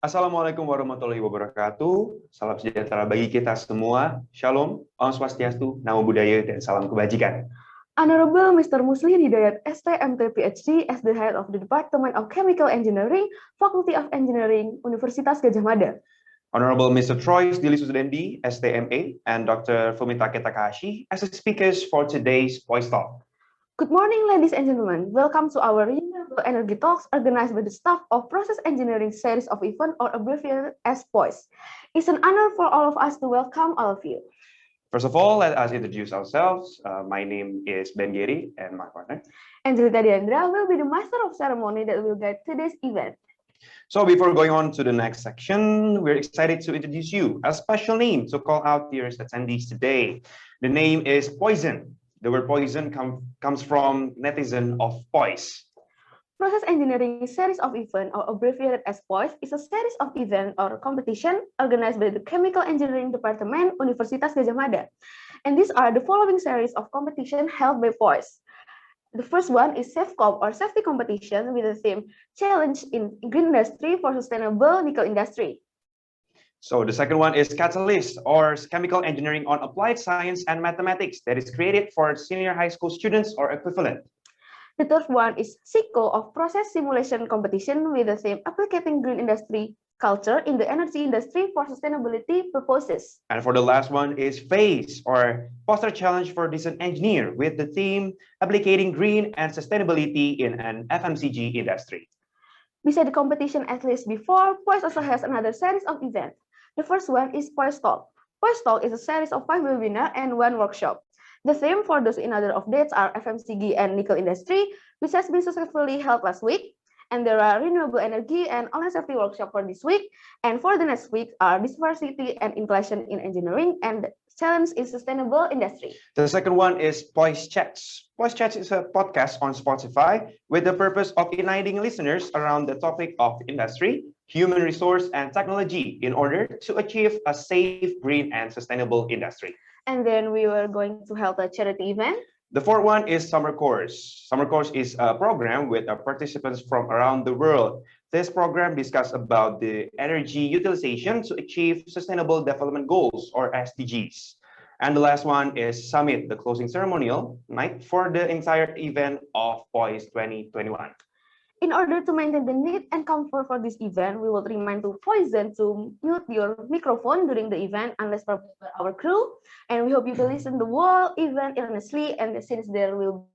Assalamualaikum warahmatullahi wabarakatuh. Salam sejahtera bagi kita semua. Shalom, Om Swastiastu, Namo Buddhaya, dan salam kebajikan. Honorable Mr. Musli Hidayat STMT PhD as the head of the Department of Chemical Engineering, Faculty of Engineering, Universitas Gadjah Mada. Honorable Mr. Troy Dili Susdendi, STMA, and Dr. Fumitake Takahashi as the speakers for today's POISETalks. Good morning, ladies and gentlemen. Welcome to our Renewable Energy Talks organized by the staff of Process Engineering Series of Event, or abbreviated as POISE. It's an honor for all of us to welcome all of you. First of all, let us introduce ourselves. My name is Ben Gary, and my partner, Angelita Diandra, will be the master of ceremony that will guide today's event. So before going on to the next section, we're excited to introduce you a special name to call out your attendees today. The name is Poison. The word poison comes from netizen of poise. Process Engineering Series of Event, or abbreviated as POISE, is a series of event or competition organized by the Chemical Engineering Department, Universitas Gadjah Mada. And these are the following series of competition held by POISE. The first one is SafeCom, or safety competition, with the theme Challenge in Green Industry for Sustainable Nickel Industry. So the second one is Catalyst, or chemical engineering on applied science and mathematics, that is created for senior high school students or equivalent. The third one is SICO, of process simulation competition, with the theme Applicating Green Industry Culture in the Energy Industry for Sustainability Purposes. And for the last one is PHASE, or Poster Challenge for Decent Engineer, with the theme Applicating Green and Sustainability in an FMCG Industry. Beside the competition as listed before, POISE also has another series of events. The first one is POISETalks. POISETalks is a series of 5 webinars and 1 workshop. The theme for those in order of dates are FMCG and nickel industry, which has been successfully held last week. And there are renewable energy and online safety workshop for this week. And for the next week are diversity and inclusion in engineering and challenge in sustainable industry. The second one is Poise Chats. Poise Chats is a podcast on Spotify with the purpose of uniting listeners around the topic of industry, human resource, and technology in order to achieve a safe, green, and sustainable industry. And then we were going to hold a charity event. The fourth one is Summer Course. Summer Course is a program with participants from around the world. This program discusses about the energy utilization to achieve Sustainable Development Goals, or SDGs. And the last one is Summit, the closing ceremonial night for the entire event of POISE 2021. In order to maintain the need and comfort for this event, we will remind to Poison to mute your microphone during the event unless provided by our crew. And we hope you will listen to the whole event earnestly, and since there will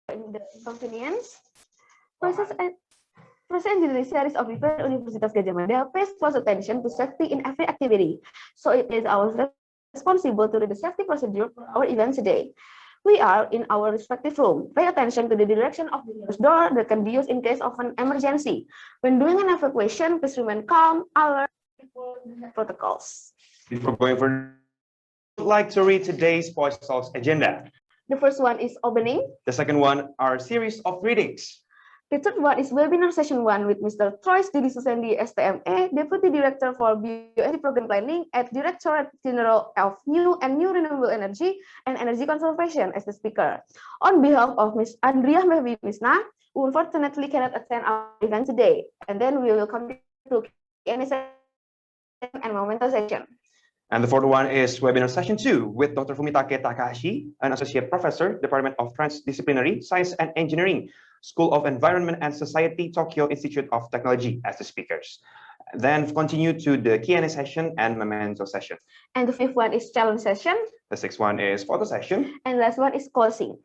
in the inconvenience, Process Engineering Series of Event Universitas Gadjah Mada pays close attention to safety in every activity. So it is our responsible to read the safety procedure for our event today. We are in our respective room. Pay attention to the direction of the nearest door that can be used in case of an emergency. When doing an evacuation, please remain calm, alert, and follow the protocols. Before going further, I would like to read today's POISETalks agenda. The first one is opening. The second one are series of readings. The third one is webinar session 1 with Mr. Troy Didi Susendi, STMA, Deputy Director for Bioenergy Program Planning at Directorate General of New Renewable Energy and Energy Conservation as the speaker. On behalf of Ms. Andrea Mevi Misna, who unfortunately cannot attend our event today, and then we will come to Q&A session and momentum session. And the fourth one is webinar session 2 with Dr. Fumitake Takahashi, an associate professor, Department of Transdisciplinary Science and Engineering, School of Environment and Society, Tokyo Institute of Technology as the speakers. Then continue to the Q&A session and memento session. And the fifth one is challenge session. The sixth one is photo session. And last one is closing.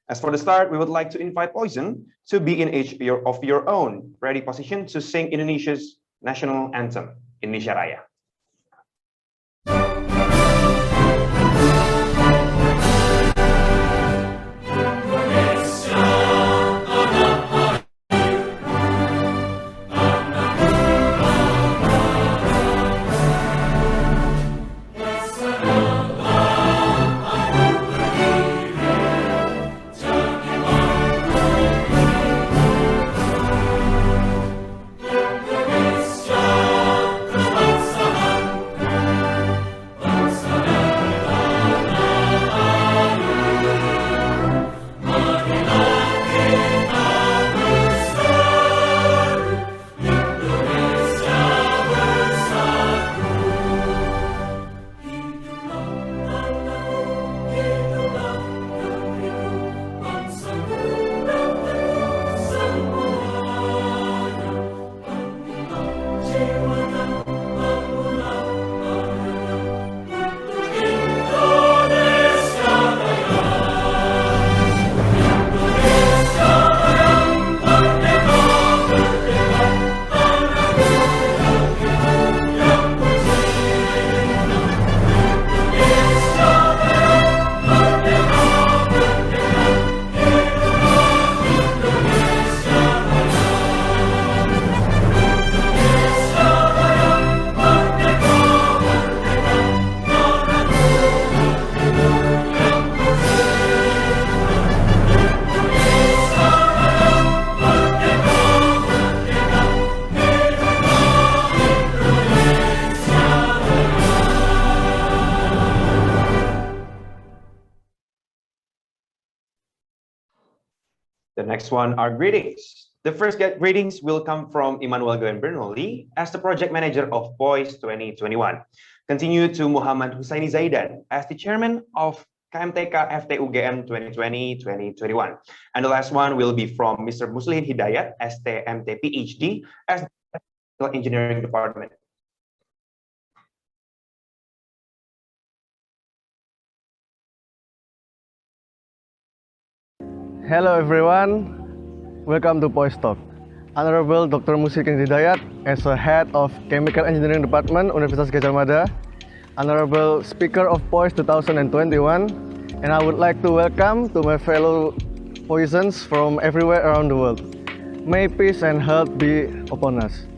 As for the start, we would like to invite Poison to be in each of your own ready position to sing Indonesia's national anthem, Indonesia Raya. The next one are greetings. The first greetings will come from Emmanuel Glenn Bernoli as the project manager of POISE 2021. Continue to Muhammad Husaini Zaidan as the chairman of KMTK FTUGM 2020-2021. And the last one will be from Mr. Muslihin Hidayat, STMT PhD, as the engineering department. Hello everyone, welcome to POISETalks. Honorable Dr. Muslihin Hidayat as the head of Chemical Engineering Department, Universitas Gadjah Mada, Honorable Speaker of POISE 2021, and I would like to welcome to my fellow Poisons from everywhere around the world. May peace and health be upon us.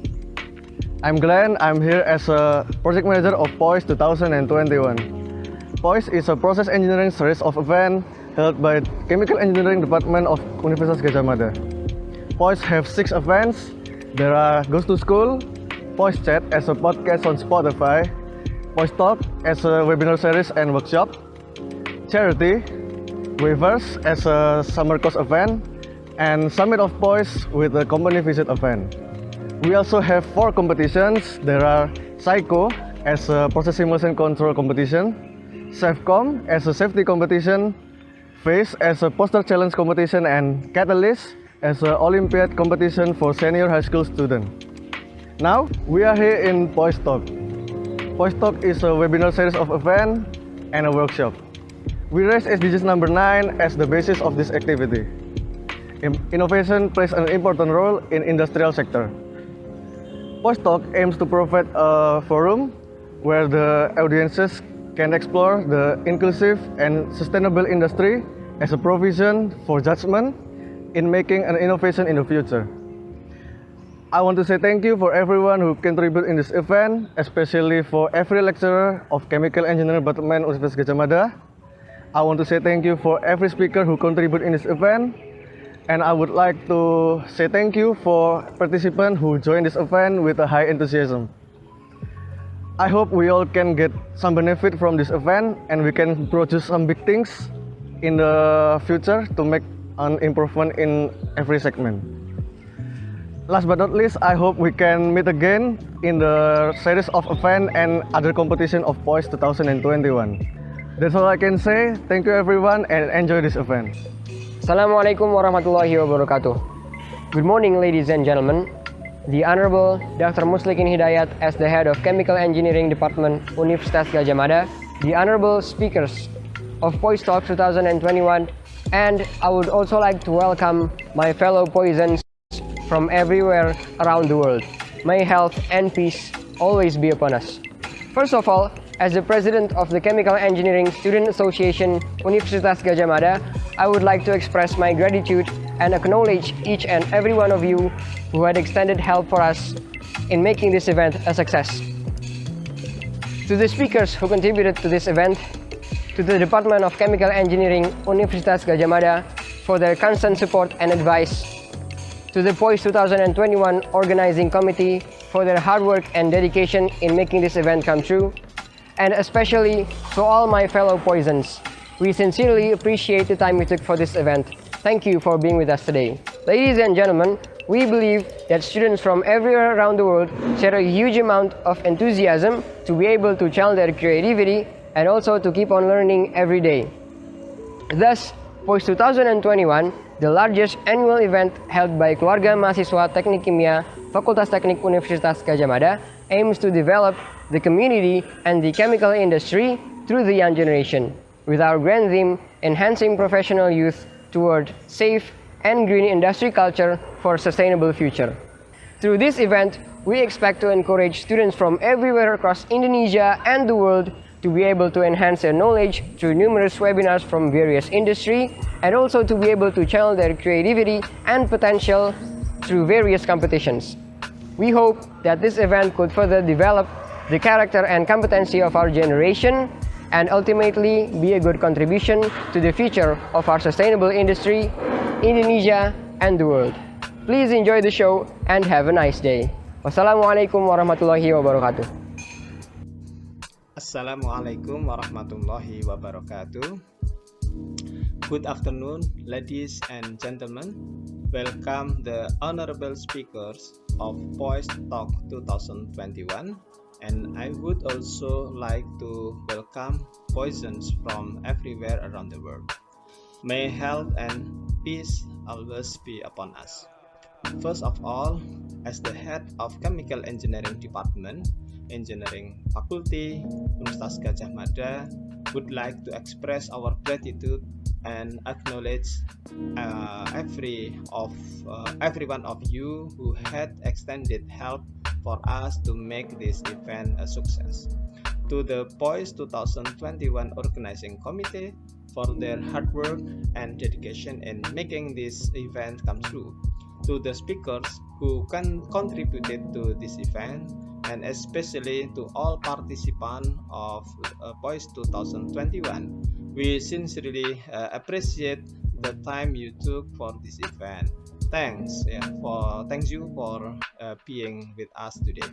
I'm Glenn, I'm here as a project manager of POISE 2021. POISE is a process engineering series of events held by Chemical Engineering Department of Universitas Gadjah Mada. POISE have 6 events. There are Goes to School, POISE Chat as a podcast on Spotify, POISE Talk as a webinar series and workshop, Charity, Waivers as a summer course event, and Summit of POISE with a company visit event. We also have 4 competitions. There are Psycho as a process simulation control competition, SafeCom as a safety competition, FACE as a poster challenge competition, and Catalyst as an Olympiad competition for senior high school students. Now, we are here in POISETalks. POISETalks is a webinar series of events and a workshop. We raised SDGs number 9 as the basis of this activity. Innovation plays an important role in industrial sector. POISETalks aims to provide a forum where the audiences can explore the inclusive and sustainable industry as a provision for judgment in making an innovation in the future. I want to say thank you for everyone who contributed in this event, especially for every lecturer of Chemical Engineering Department Universitas Gadjah Mada. I want to say thank you for every speaker who contributed in this event, and I would like to say thank you for participants who joined this event with a high enthusiasm. I hope we all can get some benefit from this event and we can produce some big things in the future to make an improvement in every segment. Last but not least, I hope we can meet again in the series of events and other competition of POISE 2021. That's all I can say. Thank you everyone and enjoy this event. Assalamualaikum warahmatullahi wabarakatuh. Good morning, ladies and gentlemen. The Honorable Dr. Muslikin Hidayat as the head of Chemical Engineering Department Universitas Gadjah Mada, the honorable speakers of POISETalks 2021, and I would also like to welcome my fellow Poisens from everywhere around the world. May health and peace always be upon us. First of all, as the president of the Chemical Engineering Student Association Universitas Gadjah Mada, I would like to express my gratitude and acknowledge each and every one of you who had extended help for us in making this event a success. To the speakers who contributed to this event, to the Department of Chemical Engineering Universitas Gadjah Mada for their constant support and advice, to the POISE 2021 Organizing Committee for their hard work and dedication in making this event come true, and especially to all my fellow Poisens. We sincerely appreciate the time you took for this event. Thank you for being with us today. Ladies and gentlemen, we believe that students from everywhere around the world share a huge amount of enthusiasm to be able to channel their creativity and also to keep on learning every day. Thus, POISE 2021, the largest annual event held by Keluarga Mahasiswa Teknik Kimia Fakultas Teknik Universitas Gadjah Mada, aims to develop the community and the chemical industry through the young generation, with our grand theme, enhancing professional youth toward safe and green industry culture for a sustainable future. Through this event, we expect to encourage students from everywhere across Indonesia and the world to be able to enhance their knowledge through numerous webinars from various industry, and also to be able to channel their creativity and potential through various competitions. We hope that this event could further develop the character and competency of our generation and ultimately be a good contribution to the future of our sustainable industry, Indonesia, and the world. Please enjoy the show and have a nice day. Wassalamualaikum warahmatullahi wabarakatuh. Assalamualaikum warahmatullahi wabarakatuh. Good afternoon, ladies and gentlemen. Welcome the honorable speakers of POISETalks 2021, and I would also like to welcome Poisens from everywhere around the world. May health and peace always be upon us. First of all, as the head of Chemical Engineering Department, Engineering Faculty, Universitas Gadjah Mada, would like to express our gratitude and acknowledge every one of you who had extended help for us to make this event a success. To the POISE 2021 Organizing Committee for their hard work and dedication in making this event come true. To the speakers who contributed to this event, and especially to all participants of POISE 2021. We sincerely appreciate the time you took for this event. Thanks you for being with us today.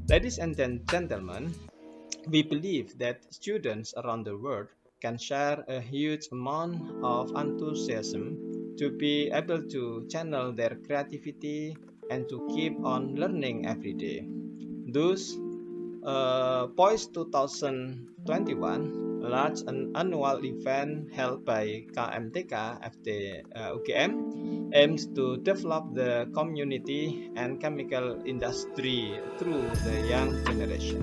Ladies and gentlemen, we believe that students around the world can share a huge amount of enthusiasm to be able to channel their creativity and to keep on learning every day. Thus, POISE 2021, a large annual event held by KMTK FT UGM, aims to develop the community and chemical industry through the young generation.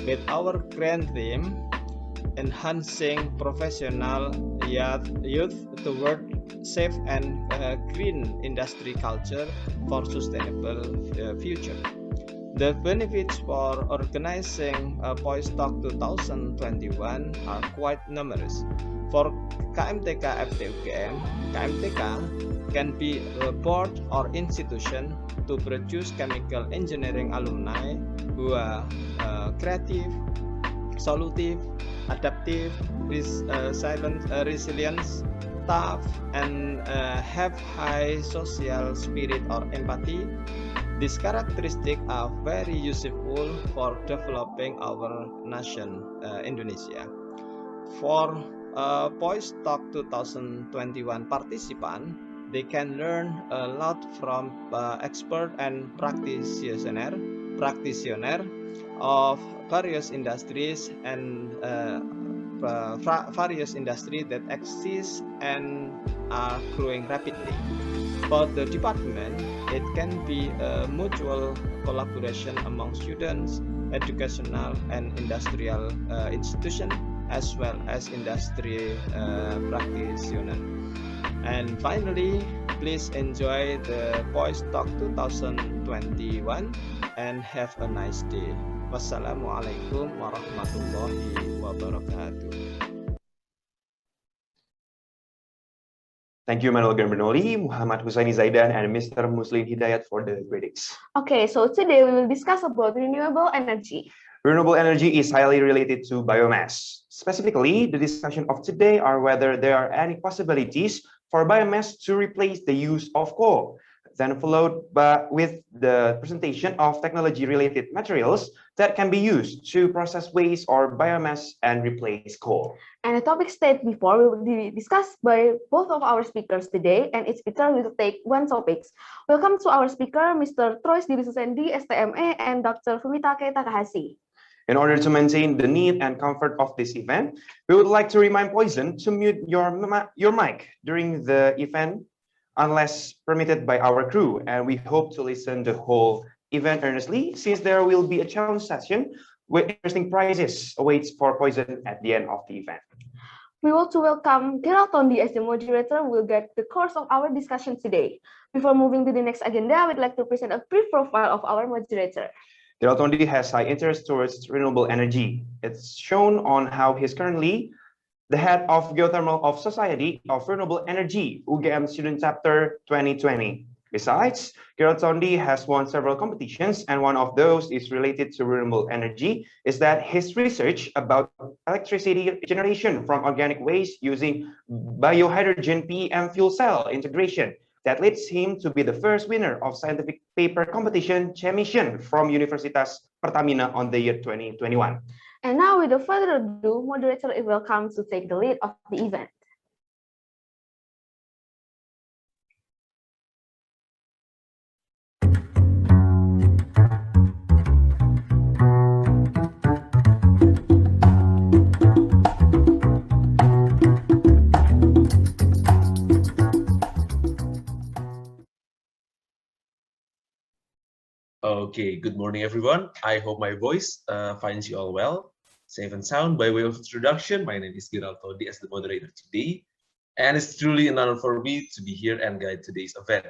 With our grand theme, enhancing professional youth toward safe and green industry culture for sustainable future. The benefits for organizing POISETalk 2021 are quite numerous. For KMTK FTUGM, KMTK can be a board or institution to produce chemical engineering alumni who are creative, solutive, adaptive, resilient, tough, and have high social spirit or empathy. These characteristics are very useful for developing our nation, Indonesia. For POISETalk 2021 participants, they can learn a lot from expert and practitioner of various industries and various industries that exist and are growing rapidly. For the department, it can be a mutual collaboration among students, educational and industrial institutions, as well as industry practitioners. And finally, please enjoy the POISETalk 2021 and have a nice day. Wassalamualaikum warahmatullahi wabarakatuh. Thank you, Manuel Gambernoli, Muhammad Husaini Zaidan, and Mr. Muslim Hidayat for the critics. Okay, so today we will discuss about renewable energy. Renewable energy is highly related to biomass. Specifically, the discussion of today are whether there are any possibilities for biomass to replace the use of coal, then followed with the presentation of technology-related materials that can be used to process waste or biomass and replace coal. And the topic stated before will be discussed by both of our speakers today, and each speaker will take one topic. Welcome to our speaker, Mr. Troy Dirisendi, STMA, and Dr. Fumitake Takahashi. In order to maintain the need and comfort of this event, we would like to remind Poison to mute your mic during the event unless permitted by our crew, and we hope to listen the whole event earnestly since there will be a challenge session with interesting prizes awaits for Poison at the end of the event. We want to welcome Gerald Tondi as the moderator who will guide the course of our discussion today. Before moving to the next agenda, I would like to present a brief profile of our moderator. Gerald Tondi has high interest towards renewable energy. It's shown on how he's currently the head of Geothermal of Society of Renewable Energy, UGM Student Chapter 2020. Besides, Gerald Tondi has won several competitions, and one of those is related to renewable energy, is that his research about electricity generation from organic waste using biohydrogen PEM fuel cell integration that leads him to be the first winner of scientific paper competition Chemission from Universitas Pertamina on the year 2021. And now, without further ado, moderator is welcome to take the lead of the event. Okay, good morning, everyone. I hope my voice finds you all well, safe and sound. By way of introduction, my name is Gerald Todi as the moderator today, and it's truly an honor for me to be here and guide today's event.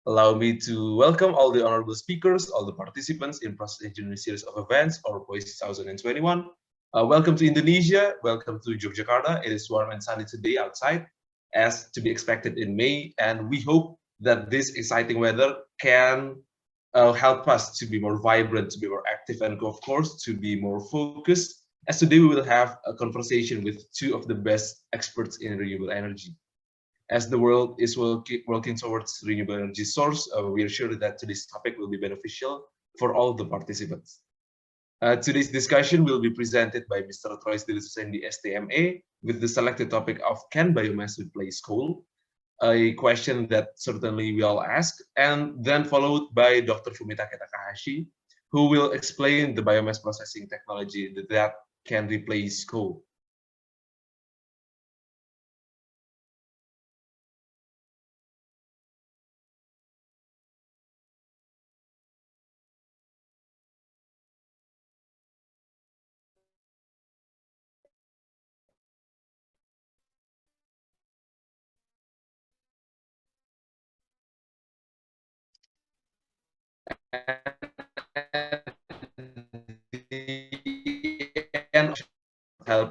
Allow me to welcome all the honorable speakers, all the participants in Process Engineering Series of Events, or POISE 2021. Welcome to Indonesia, welcome to Yogyakarta. It is warm and sunny today outside, as to be expected in May, and we hope that this exciting weather can help us to be more vibrant, to be more active, and of course, to be more focused. As today we will have a conversation with two of the best experts in renewable energy. As the world is working towards renewable energy source, we are sure that today's topic will be beneficial for all the participants. Today's discussion will be presented by Mr. Troy Dilisendi, STMA, with the selected topic of Can Biomass Replace Coal? A question that certainly we all ask, and then followed by Dr. Fumitake Takahashi, who will explain the biomass processing technology that can replace coal.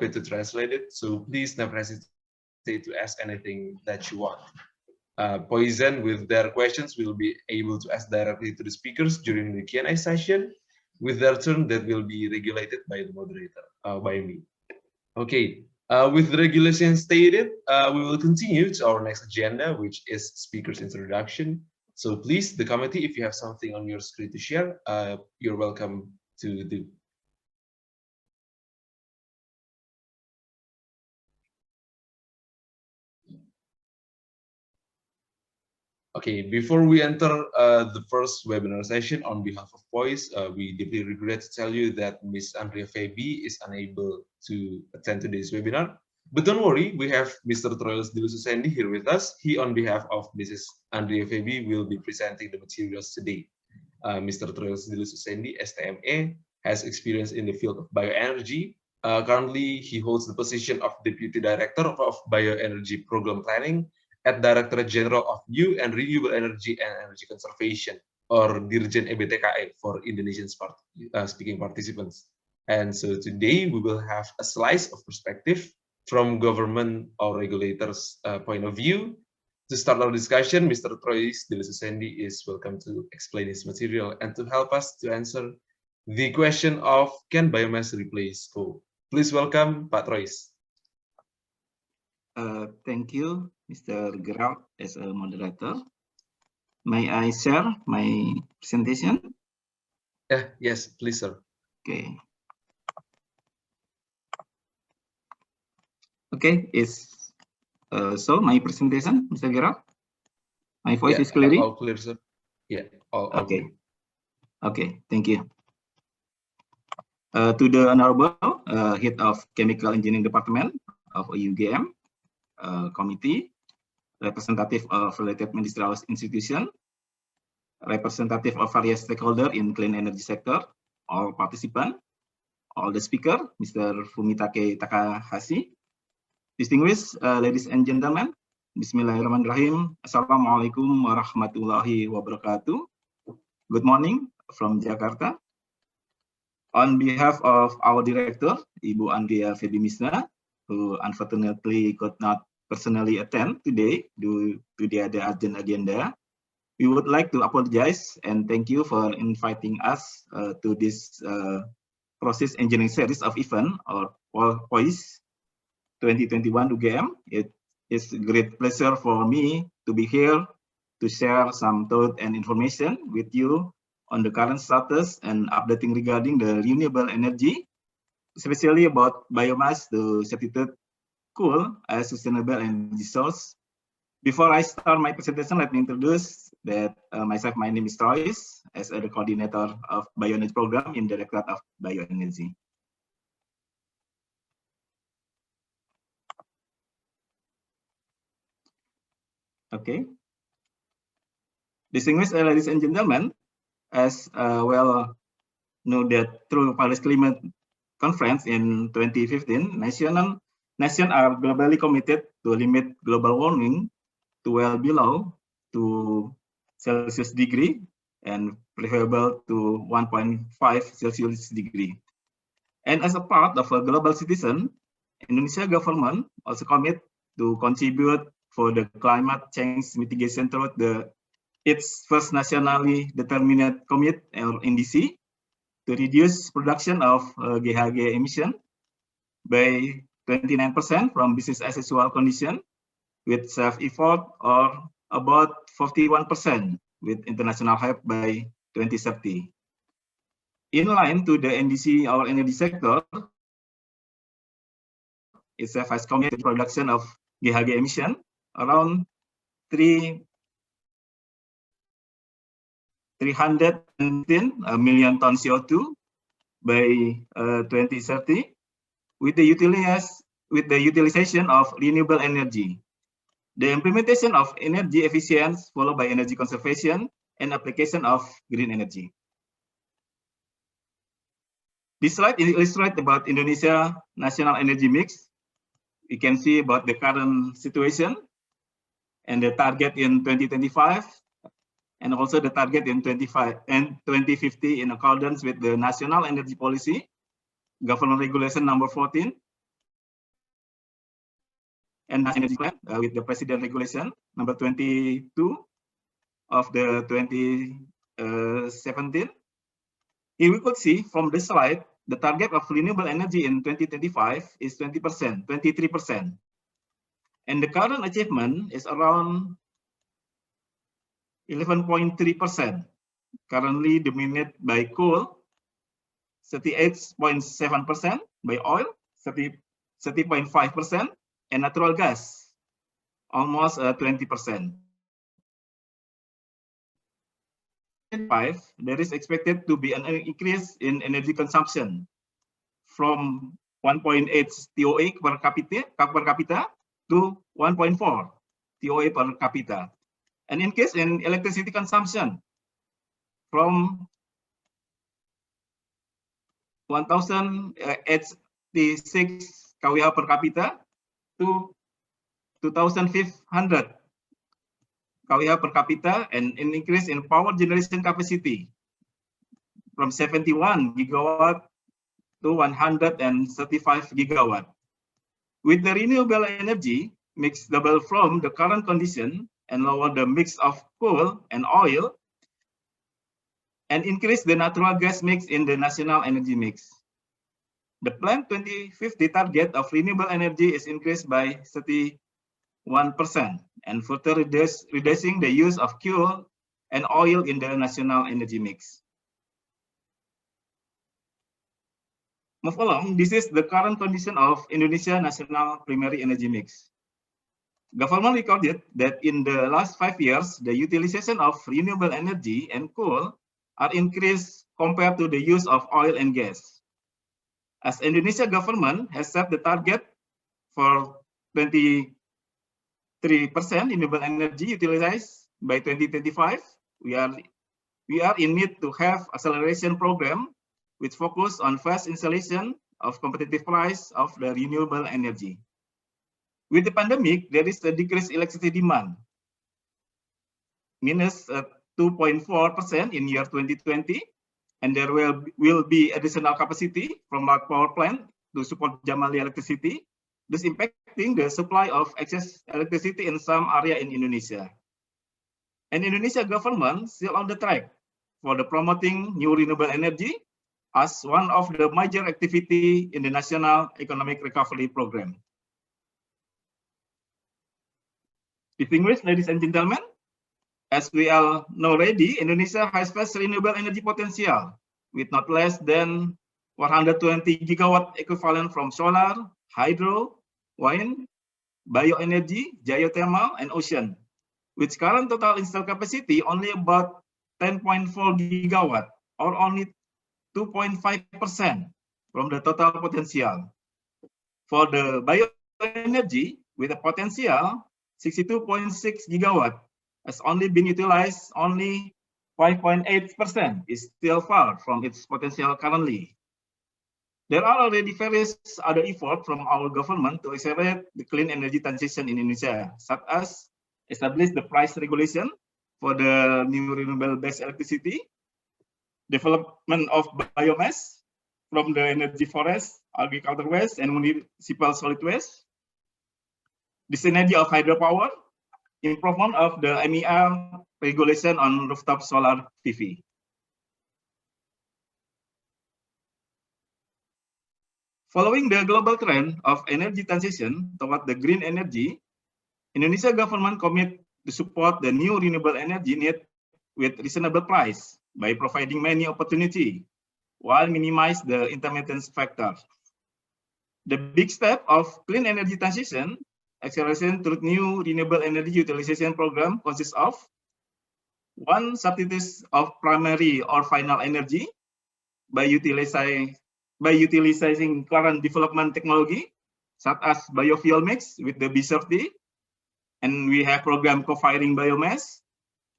happy to translate it. So please never hesitate to ask anything that you want. Poison with their questions will be able to ask directly to the speakers during the Q&A session, with their turn that will be regulated by the moderator, by me. Okay, with the regulation stated, we will continue to our next agenda, which is speaker's introduction. So please, the committee, if you have something on your screen to share, you're welcome to do. Okay, before we enter the first webinar session, on behalf of POISE, we deeply regret to tell you that Ms. Andrea Febi is unable to attend today's webinar. But don't worry, we have Mr. Troils Dilususendi here with us. He, on behalf of Mrs. Andrea Febi, will be presenting the materials today. Mr. Troils Dilususendi, STMA, has experience in the field of bioenergy. Currently, he holds the position of Deputy Director of Bioenergy Program Planning at Directorate General of New and Renewable Energy and Energy Conservation, or Dirjen EBTKE for Indonesian speaking participants. And so today we will have a slice of perspective from government or regulators' point of view. To start our discussion, Mr. Troils Dilususendi is welcome to explain his material and to help us to answer the question of, can biomass replace coal? Please welcome Pak Troils. Thank you, Mr. Gerald, as a moderator. May I share my presentation? Yes, please, sir. Okay. Okay, is so my presentation, Mr. Gerald? My voice is clear? All clear, sir. Yeah, all okay. clear. Okay, thank you. To the Honorable Head of Chemical Engineering Department of UGM, committee, representative of related ministerial institution, representative of various stakeholders in clean energy sector, all participants, all the speaker, Mr. Fumitake Takahashi, distinguished ladies and gentlemen, Bismillahirrahmanirrahim, Assalamualaikum warahmatullahi wabarakatuh. Good morning from Jakarta. On behalf of our director, Ibu Andrea Febi Misna, who unfortunately could not personally attend today due to the other urgent agenda, we would like to apologize and thank you for inviting us to this process engineering series of event or POISE 2021 UGM. It is a great pleasure for me to be here to share some thought and information with you on the current status and updating regarding the renewable energy, especially about biomass to substitute coal as sustainable energy source. Before I start my presentation, let me introduce that myself. My name is Troils, as the coordinator of Bioenergy Program in Directorate of Bioenergy. Okay. Distinguished ladies and gentlemen, as well know that through Paris Climate Conference in 2015, nations are globally committed to limit global warming to well below 2 Celsius degree and preferable to 1.5 Celsius degree. And as a part of a global citizen, Indonesia government also commit to contribute for the climate change mitigation through its first nationally determined commit or NDC to reduce production of GHG emission by 29% from business as usual condition with self-effort, or about 41% with international help by 2030. In line to the NDC or energy sector, itself has committed to production of GHG emission around 310 million tons CO2 by 2030 with the utilization of renewable energy. The implementation of energy efficiency followed by energy conservation and application of green energy. This slide illustrates about Indonesia national energy mix. We can see about the current situation and the target in 2025, and also the target in 2050 in accordance with the National Energy Policy, Government Regulation number 14, Enhanced Energy Plan with the President Regulation number 22 of the 2017. Here we could see from the slide, the target of renewable energy in 2025 is 20%, 23%. And the current achievement is around 11.3%, currently dominated by coal, 38.7%, by oil, 30.5%, and natural gas, almost 20%. There is expected to be an increase in energy consumption from 1.8 TOA per capita to 1.4 TOA per capita. An increase in electricity consumption from 1,086 kWh per capita to 2,500 kWh per capita, and an increase in power generation capacity from 71 gigawatt to 135 gigawatt. With the renewable energy mix double from the current condition and lower the mix of coal and oil, and increase the natural gas mix in the national energy mix. The planned 2050 target of renewable energy is increased by 31% and further reducing the use of coal and oil in the national energy mix. Move along, this is the current condition of Indonesia national primary energy mix. Government recorded that in the last 5 years, the utilization of renewable energy and coal are increased compared to the use of oil and gas. As Indonesia government has set the target for 23% renewable energy utilized by 2025, we are in need to have acceleration program which focus on fast installation of competitive price of the renewable energy. With the pandemic, there is a decreased electricity demand, minus 2.4% in year 2020, and there will be additional capacity from our power plant to support Jamali electricity, thus impacting the supply of excess electricity in some area in Indonesia. And Indonesia government still on the track for the promoting new renewable energy as one of the major activity in the National Economic Recovery Program. Distinguished ladies and gentlemen, as we all know already, Indonesia has vast renewable energy potential with not less than 120 gigawatt equivalent from solar, hydro, wind, bioenergy, geothermal, and ocean, which current total installed capacity only about 10.4 gigawatt, or only 2.5% from the total potential. For the bioenergy, with a potential 62.6 gigawatt, has only been utilized only 5.8%, is still far from its potential currently. There are already various other efforts from our government to accelerate the clean energy transition in Indonesia, such as establish the price regulation for the new renewable-based electricity, development of biomass from the energy forest, agricultural waste, and municipal solid waste, the synergy of hydropower, improvement of the MER regulation on rooftop solar PV. Following the global trend of energy transition toward the green energy, Indonesia government commit to support the new renewable energy need with reasonable price by providing many opportunity while minimize the intermittence factor. The big step of clean energy transition acceleration through new renewable energy utilization program consists of 1. Substitutes of primary or final energy by utilizing current development technology, such as biofuel mix with the B30, and we have program co-firing biomass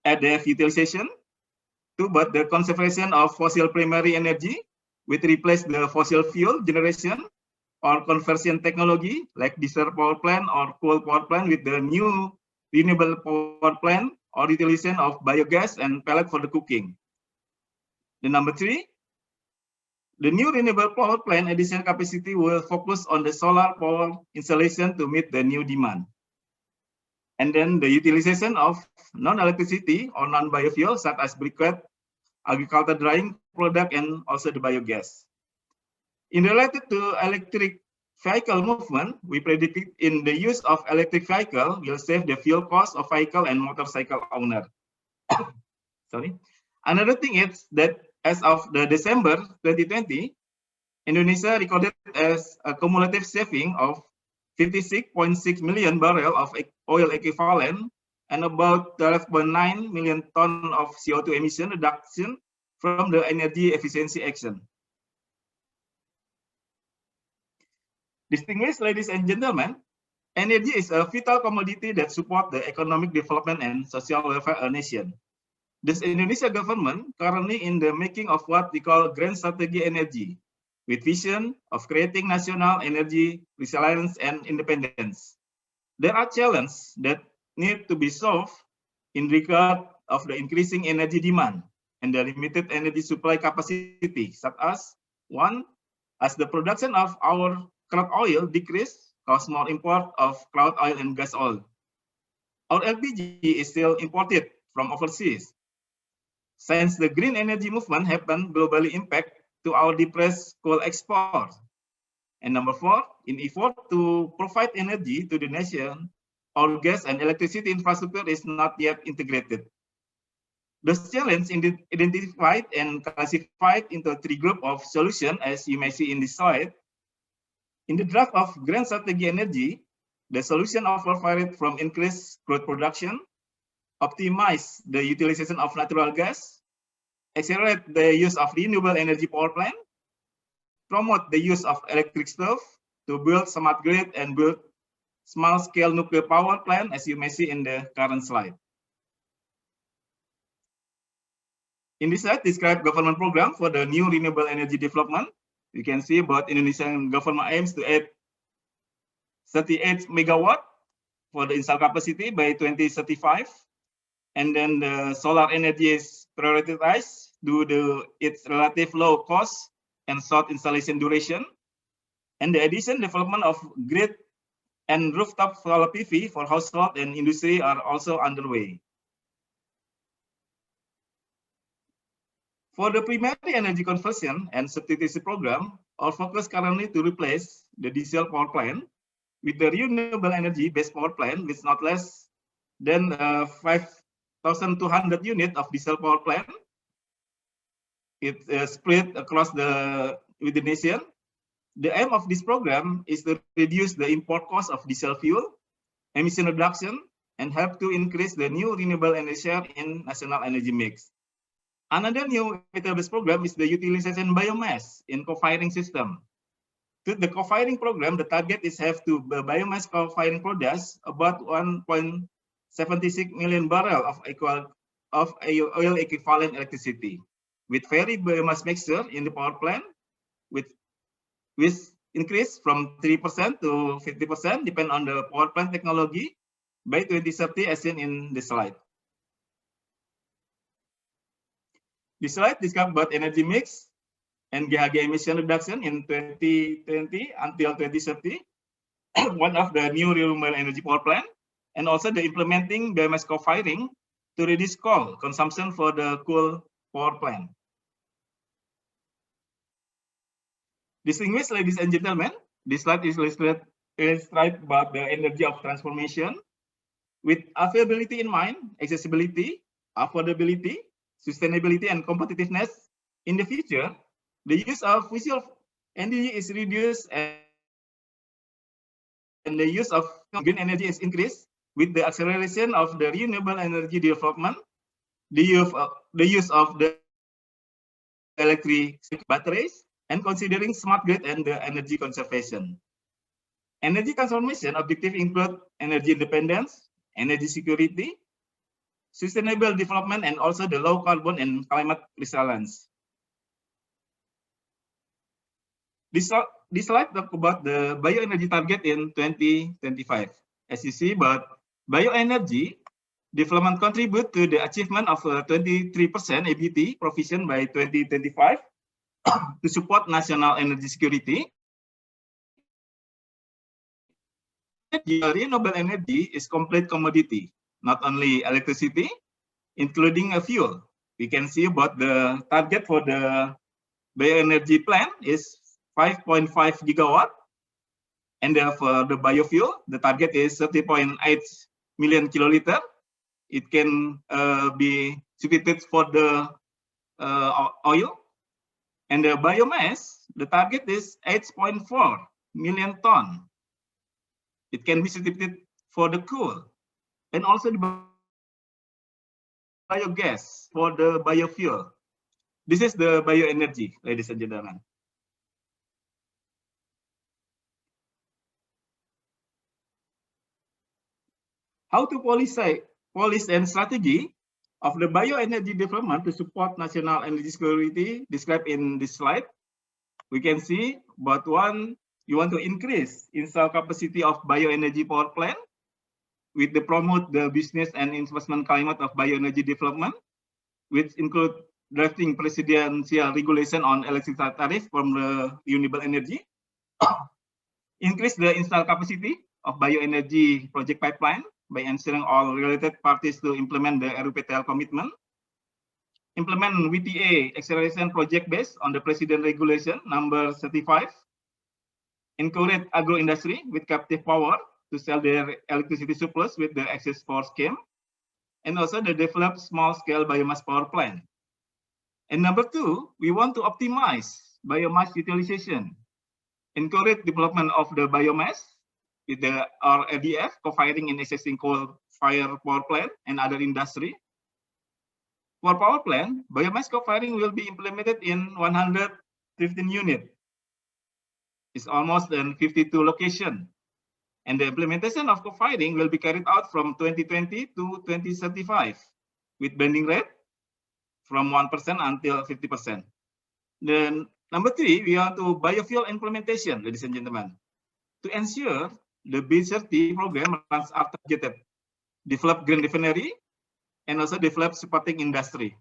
at the utilization. 2. But the conservation of fossil primary energy with replace the fossil fuel generation or conversion technology like diesel power plant or coal power plant with the new renewable power plant or utilization of biogas and pellet for the cooking. The number 3, The new renewable power plant additional capacity will focus on the solar power installation to meet the new demand. And then the utilization of non-electricity or non-biofuel such as briquette, agriculture drying product, and also the biogas. In related to electric vehicle movement, we predicted in the use of electric vehicle will save the fuel cost of vehicle and motorcycle owner. Sorry. Another thing is that as of the December 2020, Indonesia recorded as a cumulative saving of 56.6 million barrel of oil equivalent and about 12.9 million ton of CO2 emission reduction from the energy efficiency action. Distinguished ladies and gentlemen, energy is a vital commodity that supports the economic development and social welfare of a nation. This Indonesia government currently in the making of what we call Grand Strategy Energy, with vision of creating national energy resilience and independence. There are challenges that need to be solved in regard of the increasing energy demand and the limited energy supply capacity, such as one, as the production of our crude oil decrease, cause more import of crude oil and gas oil. Our LPG is still imported from overseas. Since the green energy movement happened globally impact to our depressed coal export. And number 4, in effort to provide energy to the nation, our gas and electricity infrastructure is not yet integrated. Those challenges identified and classified into 3 groups of solutions, as you may see in this slide. In the draft of Grand Strategy Energy, the solution offered varied from increased crude production, optimize the utilization of natural gas, accelerate the use of renewable energy power plant, promote the use of electric stove to build smart grid and build small-scale nuclear power plant, as you may see in the current slide. In this slide, describe government program for the new renewable energy development. You can see about Indonesian government aims to add 38 megawatt for the installed capacity by 2035. And then the solar energy is prioritized due to its relative low cost and short installation duration. And the addition development of grid and rooftop solar PV for household and industry are also underway. For the primary energy conversion and substitution program, our focus currently to replace the diesel power plant with the renewable energy-based power plant with not less than 5,200 units of diesel power plant. It's spread across the nation. The aim of this program is to reduce the import cost of diesel fuel, emission reduction, and help to increase the new renewable energy share in national energy mix. Another new method-based program is the utilization biomass in co-firing system. To the co-firing program, the target is have to biomass co-firing produce about 1.76 million barrel of oil equivalent electricity, with varied biomass mixture in the power plant, with increase from 3% to 50%, depend on the power plant technology by 2030, as seen in the slide. This slide describes about energy mix and GHG emission reduction in 2020 until 2030, one of the new renewable energy power plant, and also the implementing biomass co-firing to reduce coal consumption for the coal power plant. Distinguished ladies and gentlemen, this slide is illustrated about the energy of transformation with availability in mind, accessibility, affordability, sustainability, and competitiveness. In the future, the use of fossil energy is reduced and the use of green energy is increased with the acceleration of the renewable energy development, the use of the electric batteries, and considering smart grid and the energy conservation. Energy transformation objectives include energy independence, energy security, sustainable development, and also the low carbon and climate resilience. This slide talks about the bioenergy target in 2025. As you see, but bioenergy development contribute to the achievement of 23% EBT provision by 2025 to support national energy security. Renewable energy is complete commodity, not only electricity, including a fuel. We can see about the target for the bioenergy plant is 5.5 gigawatt. And for the biofuel, the target is 30.8 million kiloliter. It can be substituted for the oil. And the biomass, the target is 8.4 million ton. It can be substituted for the coal. And also the biogas for the biofuel. This is the bioenergy, ladies and gentlemen. How to policy and strategy of the bioenergy development to support national energy security described in this slide. We can see about one, you want to increase install capacity of bioenergy power plant with the promote the business and investment climate of bioenergy development, which include drafting presidential regulation on electricity tariff from the renewable energy. Increase the install capacity of bioenergy project pipeline by ensuring all related parties to implement the RUPTL commitment. Implement VTA acceleration project based on the President Regulation number 35. Encourage agro-industry with captive power to sell their electricity surplus with the excess power scheme. And also the develop small-scale biomass power plant. And number two, we want to optimize biomass utilization. Encourage development of the biomass with the RDF co-firing in existing coal-fired power plant and other industry. For power plant, biomass co-firing will be implemented in 115 units. It's almost in 52 locations. And the implementation of co-firing will be carried out from 2020 to 2035 with blending rate from 1% until 50%. Then number three, we are to biofuel implementation, ladies and gentlemen. To ensure the B30 program runs as targeted, develop green refinery, and also develop supporting industry.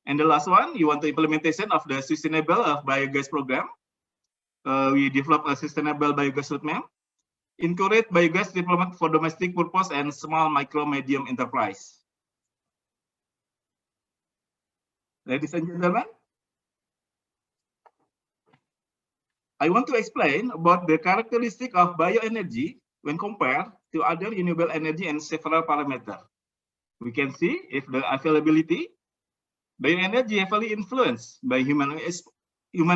And the last one, you want the implementation of the sustainable biogas program. We develop a sustainable biogas roadmap. Encourage biogas development for domestic purpose and small, micro, medium enterprise. Ladies and gentlemen, I want to explain about the characteristic of bioenergy when compared to other renewable energy and several parameters. We can see if the availability, bioenergy heavily influenced by human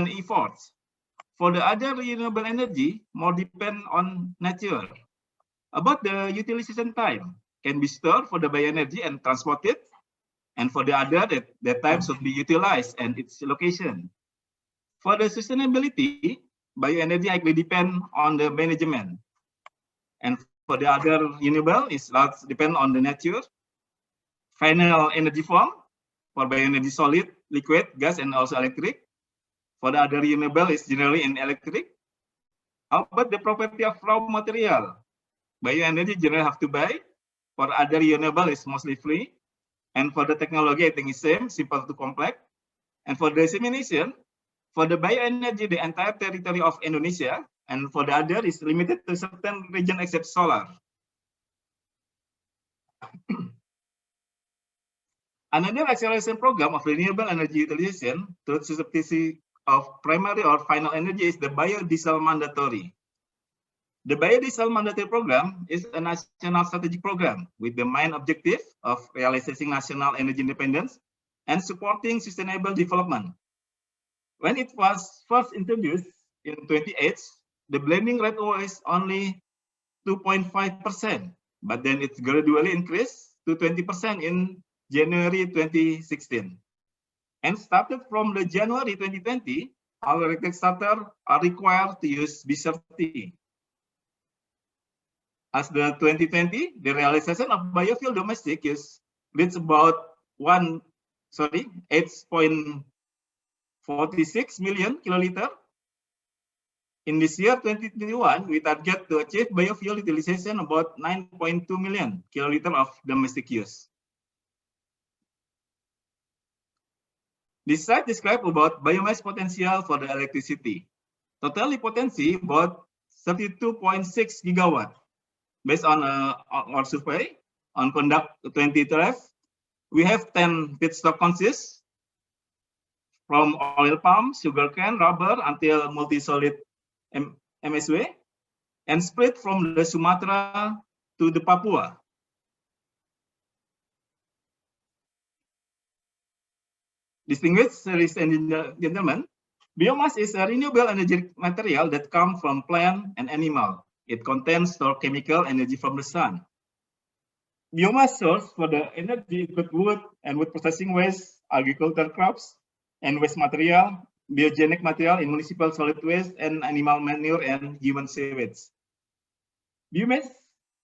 efforts. For the other renewable energy, more depend on nature. About the utilization time, can be stored for the bioenergy and transported. And for the other, that time should be utilized and its location. For the sustainability, bioenergy likely depend on the management. And for the other renewable, it depend on the nature. Final energy form, for bioenergy solid, liquid, gas, and also electric. For the other renewable, is generally in electric. How about the property of raw material? Bioenergy generally have to buy. For other renewable, is mostly free. And for the technology, I think it's same, simple to complex. And for dissemination, for the bioenergy, the entire territory of Indonesia, and for the other is limited to certain region except solar. Another acceleration program of renewable energy utilization to substitute of primary or final energy is the biodiesel mandatory. The biodiesel mandatory program is a national strategic program with the main objective of realizing national energy independence and supporting sustainable development. When it was first introduced in 2008, the blending rate was only 2.5%, but then it gradually increased to 20% in January 2016. And started from the January 2020, all electric starters are required to use B30. As the 2020, the realization of biofuel domestic use reached about 8.46 million kiloliter. In this year, 2021, we target to achieve biofuel utilization about 9.2 million kiloliter of domestic use. This slide describes about biomass potential for the electricity. Totally potency about 32.6 gigawatt. Based on our survey on Conduct 2012, we have 10 feedstock consists from oil palm, sugarcane, rubber until multi-solid MSW, and spread from the Sumatra to the Papua. Distinguished ladies and gentlemen, biomass is a renewable energy material that comes from plant and animal. It contains stored chemical energy from the sun. Biomass source for the energy include wood and wood processing waste, agricultural crops, and waste material, biogenic material in municipal solid waste, and animal manure and human sewage. Biomass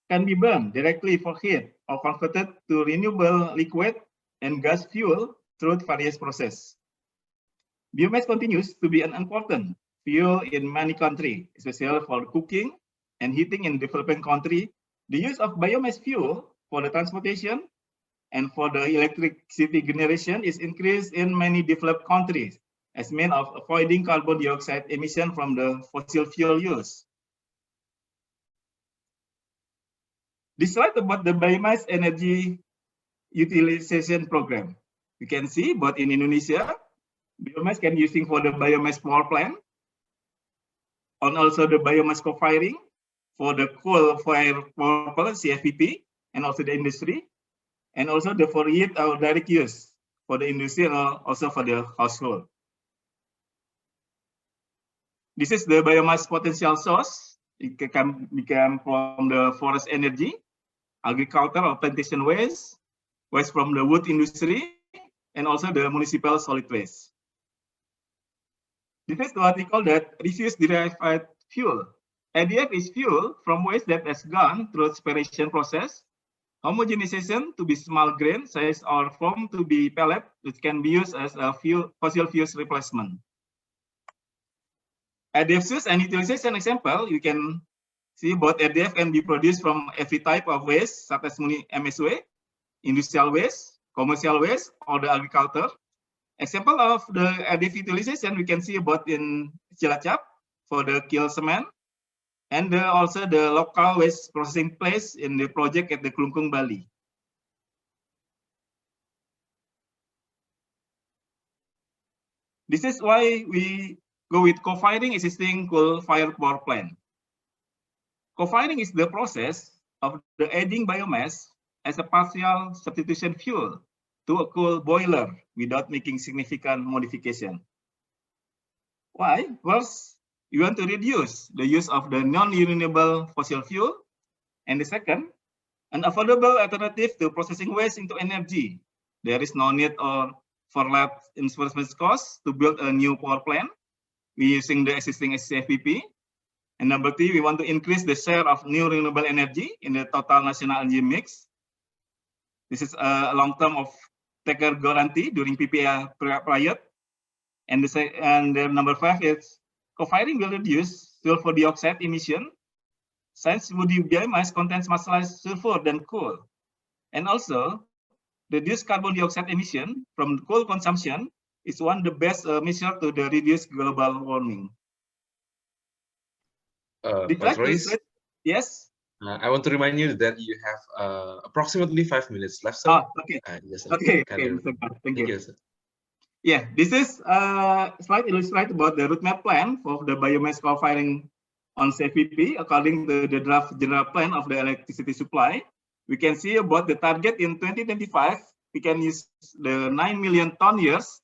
can be burned directly for heat or converted to renewable liquid and gas fuel through various processes. Biomass continues to be an important fuel in many countries, especially for cooking and heating in developing countries. The use of biomass fuel for the transportation and for the electricity generation is increased in many developed countries as means of avoiding carbon dioxide emission from the fossil fuel use. This slide about the biomass energy utilization program. You can see, but in Indonesia, biomass can be using for the biomass power plant, and also the biomass co-firing for the coal-fired power plant (CFPP) and also the industry, and also the for heat or direct use for the industry and also for the household. This is the biomass potential source. It can become from the forest energy, agriculture or plantation waste, waste from the wood industry, and also the municipal solid waste. This is what we call that refuse-derived fuel. ADF is fuel from waste that has gone through separation process, homogenization to be small grain size or form to be pellet, which can be used as a fossil fuels replacement. ADF use and utilization example, you can see both ADF can be produced from every type of waste, such as MSW, industrial waste, commercial waste, or the agriculture. Example of the ADF utilization we can see about in Cilacap for the kiln cement, and also the local waste processing place in the project at the Kelungkung, Bali. This is why we go with co-firing existing coal-fired power plant. Co-firing is the process of the adding biomass as a partial substitution fuel to a coal boiler without making significant modification. Why? First, you want to reduce the use of the non-renewable fossil fuel. And the second, an affordable alternative to processing waste into energy. There is no need for lab investment costs to build a new power plant. We're using the existing CFPP. And number three, we want to increase the share of new renewable energy in the total national energy mix. This is a long-term of taker guarantee during PPA period. And the number five is co-firing will reduce sulfur dioxide emission since wood biomass contains much less sulfur than coal. And also, reduce carbon dioxide emission from coal consumption is one of the best measure to the reduce global warming. Yes. I want to remind you that you have approximately 5 minutes left. So, okay. Yes, okay. Thank you. Sir. Yeah, this is a slide illustrate about the roadmap plan for the biomass co-firing on CFPP according to the draft general plan of the electricity supply. We can see about the target in 2025. We can use the 9 million ton years.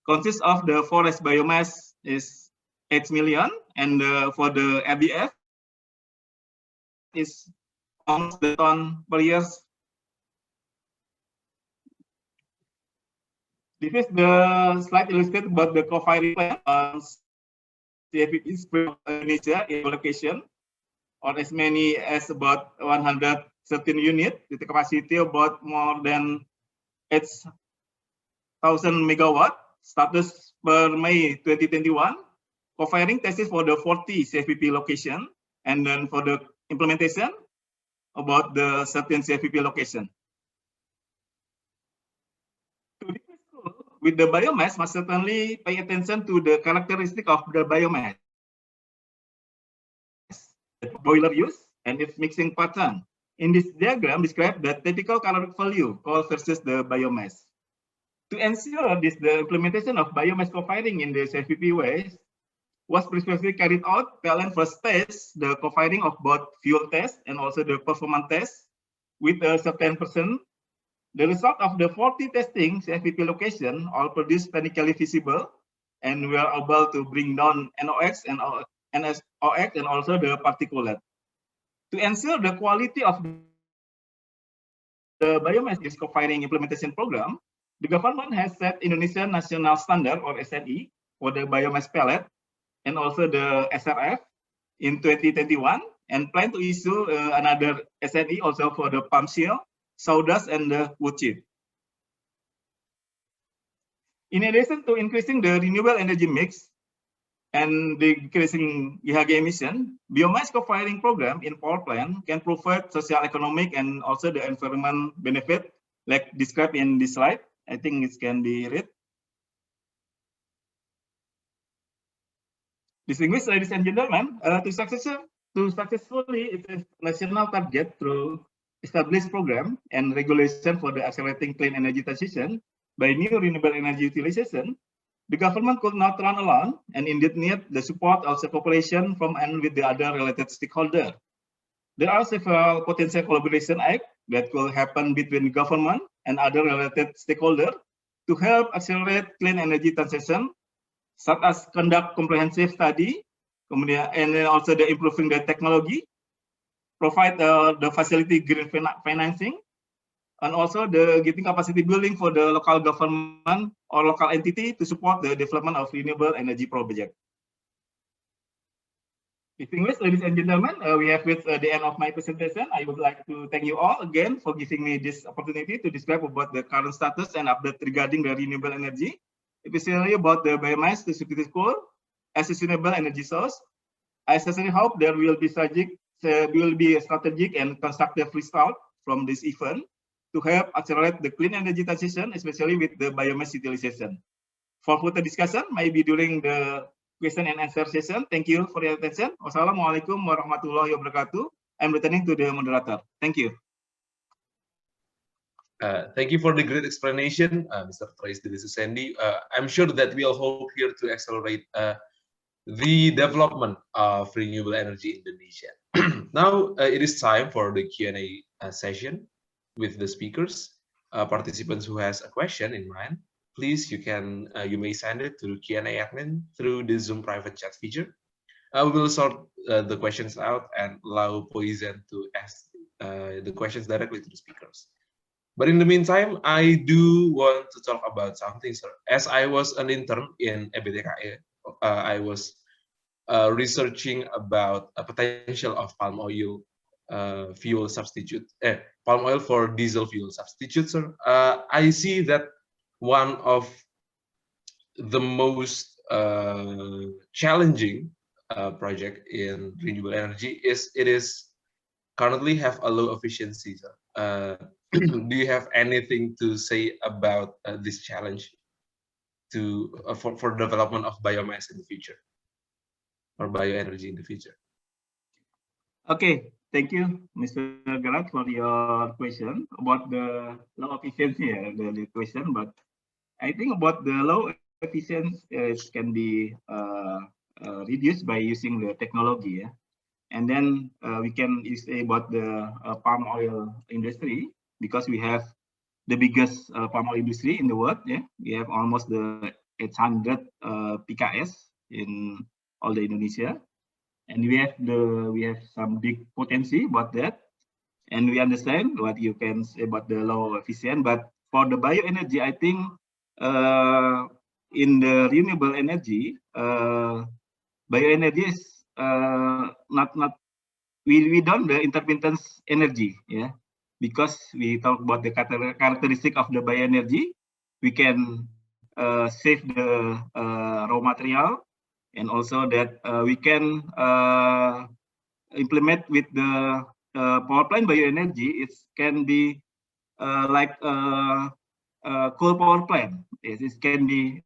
Consists of the forest biomass is 8 million, and for the RDF is almost the ton per year. This is the slide illustrated about the co-firing plan on CFPP Indonesia in location, or as many as about 113 units with the capacity about more than 8,000 megawatt. Status per May 2021, co-firing tested for the 40 CFPP location, and then for the implementation about the certain CFPP location. To reduce coal with the biomass must certainly pay attention to the characteristic of the biomass, boiler use, and its mixing pattern. In this diagram, describe the typical caloric value coal versus the biomass. To ensure this, the implementation of biomass co-firing in the CFPP ways was previously carried out. PLN first test the co-firing of both fuel test and also the performance test with a certain percent. The result of the 40 testing CFPP location all produced technically feasible, and we are able to bring down NOx and NSOx and also the particulate. To ensure the quality of the biomass use co-firing implementation program, the government has set Indonesian National Standard or SNE for the biomass pellet and also the SRF in 2021, and plan to issue another SNE also for the palm shell, sawdust, and the wood chip. In addition to increasing the renewable energy mix and decreasing GHG emission, biomass co-firing program in power plant can provide social, economic, and also the environment benefit, like described in this slide. I think it can be read. Distinguished ladies and gentlemen, to successfully achieve national target through established program and regulation for the accelerating clean energy transition by new renewable energy utilization, the government could not run alone and indeed need the support of the cooperation from and with the other related stakeholders. There are several potential collaboration acts that could happen between government and other related stakeholders to help accelerate clean energy transition, such as conduct comprehensive study, and also the improving the technology, provide the facility green financing, and also the getting capacity building for the local government or local entity to support the development of renewable energy project. Distinguished ladies and gentlemen, we have reached the end of my presentation. I would like to thank you all again for giving me this opportunity to describe about the current status and update regarding the renewable energy, especially about the biomass distributed coal as a sustainable energy source. I sincerely hope there will be a strategic and constructive result from this event to help accelerate the clean energy transition, especially with the biomass utilization. For further discussion, maybe during the question and answer session. Thank you for your attention. Wassalamualaikum warahmatullahi wabarakatuh. I'm returning to the moderator. Thank you. Thank you for the great explanation, Mr. Trace Sandy. I'm sure that we all hope here to accelerate the development of renewable energy in Indonesia. Now it is time for the Q&A session with the speakers. Participants who has a question in mind, please you may send it to Q&A admin through the Zoom private chat feature. We will sort the questions out and allow Poisen to ask the questions directly to the speakers. But in the meantime, I do want to talk about something, sir. As I was an intern in EBTKE, I was researching about a potential of palm oil fuel substitute, palm oil for diesel fuel substitute, sir. I see that one of the most challenging project in renewable energy is it is currently have a low efficiency, sir. Do you have anything to say about this challenge for development of biomass in the future or bioenergy in the future? Okay, thank you, Mr. Garat, for your question about the low efficiency, the question. But I think about the low efficiency can be reduced by using the technology. And then we can say about the palm oil industry, because we have the biggest palm oil industry in the world. Yeah, we have almost the 800 PKS in all the Indonesia, and we have some big potential about that. And we understand what you can say about the low efficient, but for the bioenergy, I think in the renewable energy, bioenergy is we don't the intermittent energy, yeah. Because we talk about the characteristic of the bioenergy, we can save the raw material, and also that we can implement with the power plant bioenergy. It can be like coal power plant. Yes, it can be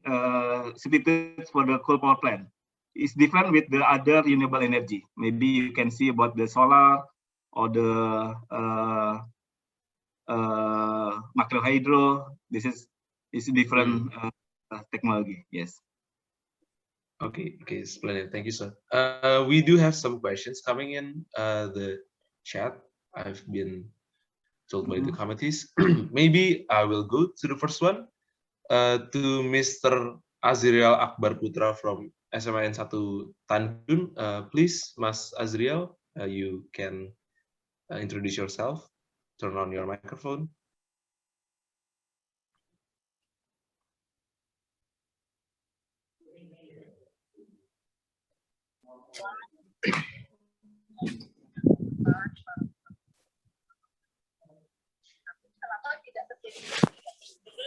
substituted for the coal power plant. It's different with the other renewable energy. Maybe you can see about the solar or the macro hydro. This is different technology. Yes. Okay, splendid. Thank you, sir. We do have some questions coming in the chat. I've been told by the committees. Maybe I will go to the first one, to Mr. Azriel Akbar Putra from SMAN 1 Tanjung. Please, Mas Azriel, you can introduce yourself. Turn on your microphone.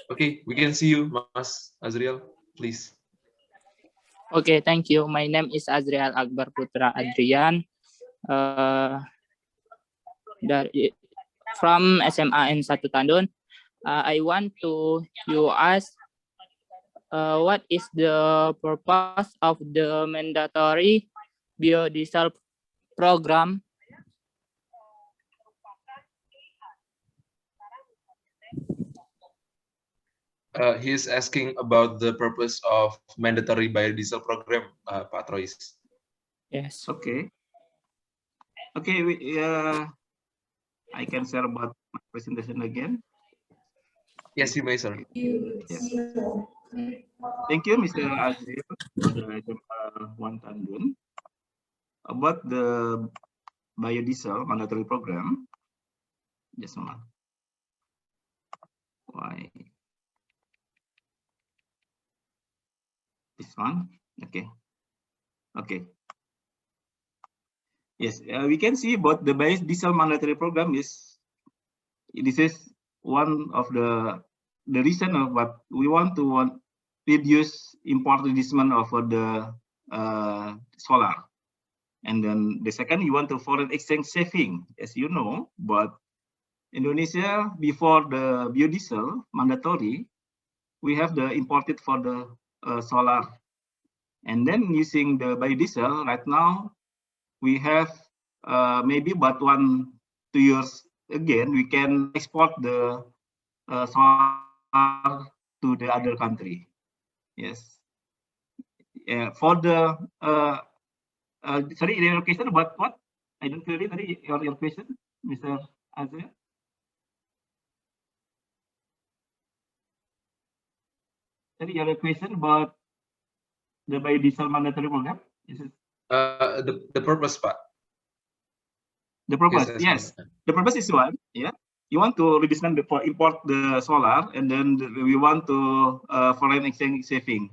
Okay, we can see you, Mas Azriel, please. Okay, thank you. My name is Azriel Akbar Putra Adrian. From SMAN 1 Tandun. I want to ask what is the purpose of the mandatory biodiesel program? He's asking about the purpose of mandatory biodiesel program, Pak Trois. Yes. Okay. Okay. I can share about my presentation again. Yes, you may, sir. Yes. Thank you, Mr. Azriel, for the one Tandun. About the biodiesel mandatory program. Just a moment. Why? This one. Okay. Okay. Yes, we can see about the biodiesel mandatory program is, this is one of the reason of what we want to reduce import reducement of the solar. And then the second, you want to foreign exchange saving, as you know, but Indonesia, before the biodiesel mandatory, we have the imported for the solar. And then using the biodiesel right now, we have maybe about 1-2 years again, we can export the solar to the other country. Yes. For the sorry, your question about what? I don't clearly your question, Mr. Azriel. Sorry, your question about the biodiesel mandatory program? Is it? The purpose, Pak. The purpose, yes. The purpose is one, yeah. You want to reduce for import the solar, and then we want to foreign exchange saving.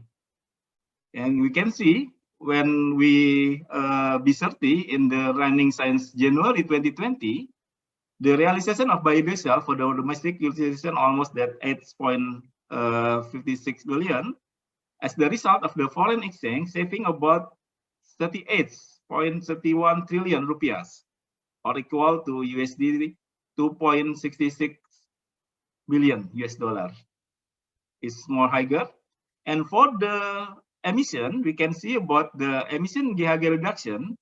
And we can see when we B30 in the running science January 2020, the realization of biodiesel for the domestic utilization almost at 8.56 billion. As the result of the foreign exchange saving about 38.31 trillion rupiahs, or equal to USD 2.66 billion US dollar. Is more higher. And for the emission, we can see about the emission GHG reduction.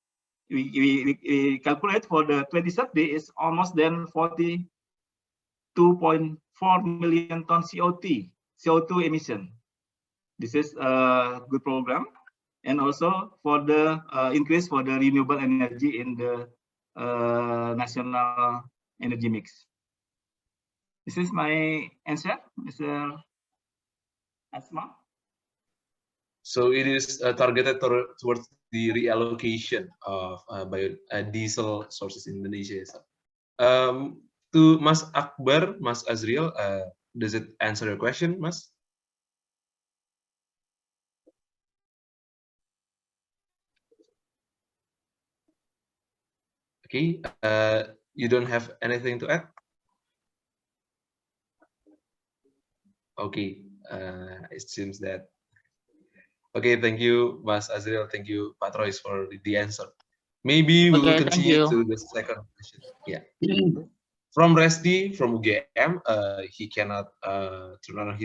We calculate for the 2030 is almost then 42.4 million ton CO2 emission. This is a good program. And also for the increase for the renewable energy in the national energy mix. This is my answer, Mr. Asma. So it is targeted towards the reallocation of biodiesel sources in Indonesia. To Mas Akbar, Mas Azriel, does it answer your question, Mas? Okay, you don't have anything to add? Okay, it seems that. Okay, thank you, Mas Azriel. Thank you, Pak Trois, for the answer. Maybe we will continue to the second question. Yeah. From Resti from UGM, he cannot turn on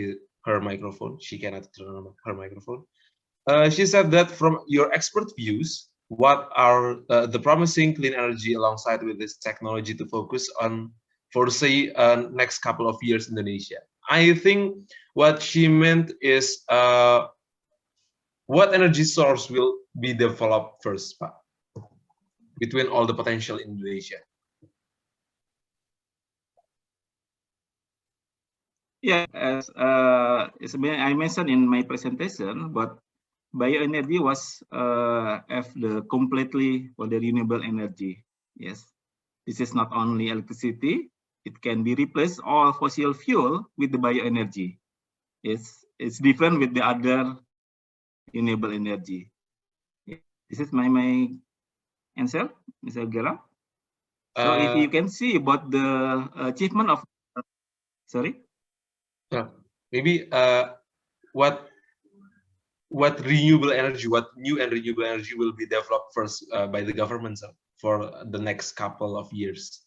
her microphone. She cannot turn on her microphone. She said that from your expert views, what are the promising clean energy alongside with this technology to focus on for say next couple of years in Indonesia? I think what she meant is what energy source will be developed first, Pak, between all the potential in Indonesia? Yeah, as I mentioned in my presentation, but bioenergy was have the completely for the renewable energy. Yes, this is not only electricity; it can be replaced all fossil fuel with the bioenergy. It's different with the other renewable energy. Yeah. This is my answer, Mr. Gera. So if you can see about the achievement of, sorry. Maybe what renewable energy, what new and renewable energy will be developed first by the government for the next couple of years?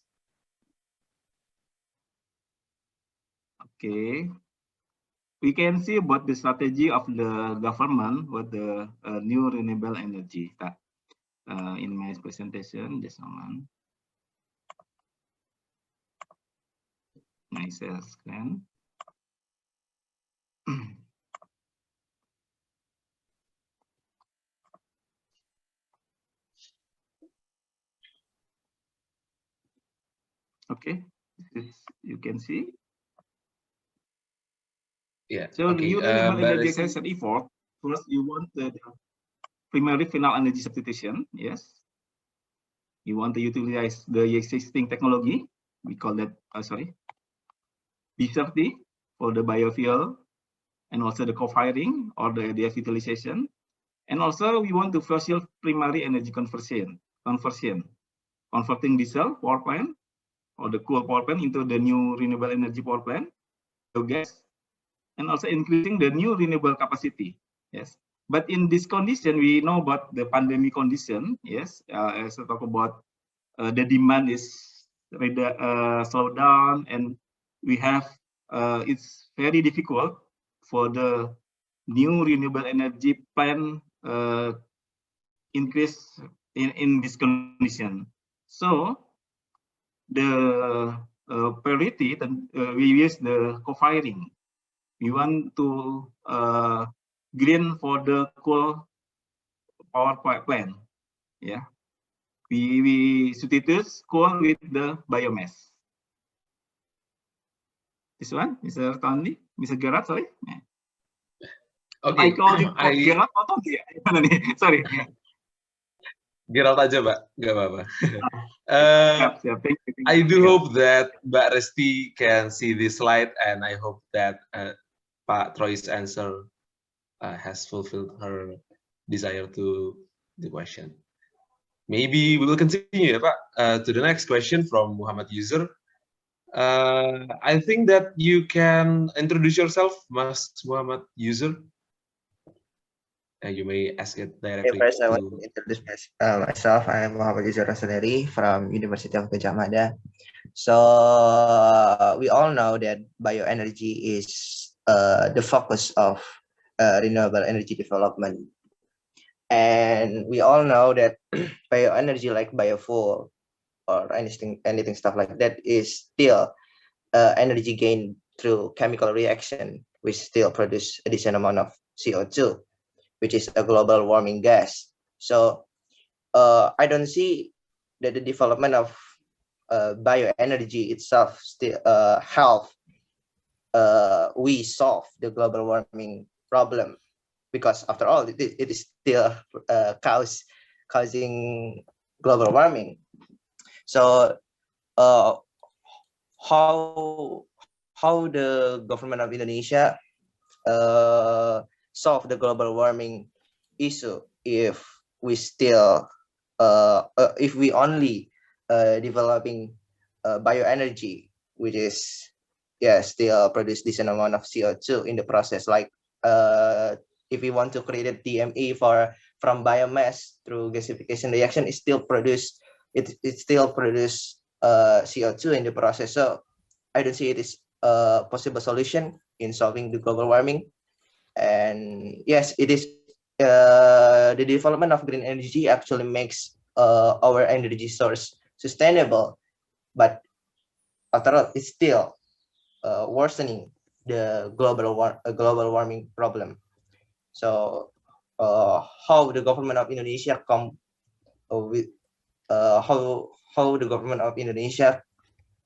Okay, we can see about the strategy of the government with the new renewable energy. In my presentation, just a moment. My share screen. Okay, you can see. Yeah. So okay. new renewable energy acceleration effort. First, you want the primary final energy substitution. Yes. You want to utilize the existing technology. We call that B30 for the biofuel, and also the co-firing or the ADF utilization. And also we want to fossil primary energy conversion, converting diesel power plant or the coal power plant into the new renewable energy power plant, biogas, and also increasing the new renewable capacity. Yes. But in this condition, we know about the pandemic condition. Yes, as I talk about the demand is slowed down, and we have it's very difficult for the new renewable energy plan increase in this condition. So the priority, we use the co-firing. We want to green for the coal power plant. Yeah, we substitute coal with the biomass. This one, Mr. Tony, Mr. Gerard, sorry. Okay. I call him Gerard atau Tony? Sorry. Gerald aja, Mbak. Nggak apa-apa. Thank you. I do hope that Mbak Resti can see this slide, and I hope that Pak Troy's answer has fulfilled her desire to the question. Maybe we will continue, Pak, to the next question from Muhammad User. I think that you can introduce yourself, Mas Muhammad User. You may ask it directly. First, I want to introduce myself. I'm Muhammad Uzer Rasaneri from University of Gajah Mada. So we all know that bioenergy is the focus of renewable energy development. And we all know that bioenergy like biofuel or anything stuff like that is still energy gained through chemical reaction, which still produce a decent amount of CO2, which is a global warming gas. So I don't see that the development of bioenergy itself still help we solve the global warming problem, because after all, it is still causing global warming. So how the government of Indonesia solve the global warming issue if we still if we only developing bioenergy, which is still produce decent amount of CO2 in the process. Like if we want to create a DME from biomass through gasification reaction, it still produce CO2 in the process. So I don't see it is a possible solution in solving the global warming. And yes, it is the development of green energy actually makes our energy source sustainable, but after all, it's still worsening the global warming problem. So how the government of Indonesia come with how the government of Indonesia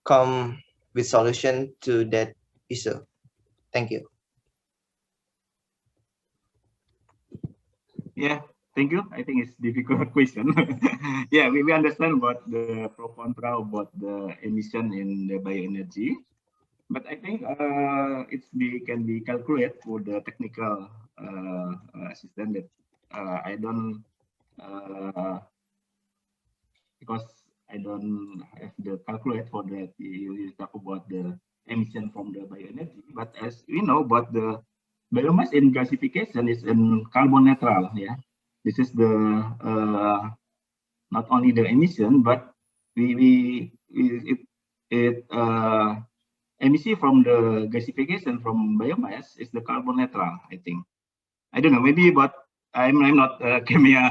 come with solution to that issue? Thank you. Yeah, thank you. I think it's difficult question. Yeah, we understand about the pro contra about the emission in the bioenergy, but I think can be calculated for the technical assistant that I don't because I don't have the calculate for that. You talk about the emission from the bioenergy, but as we know about the biomass in gasification is in carbon neutral. Yeah, this is the not only the emission, but emission from the gasification from biomass is the carbon neutral. I think I don't know, maybe, but I'm not chemia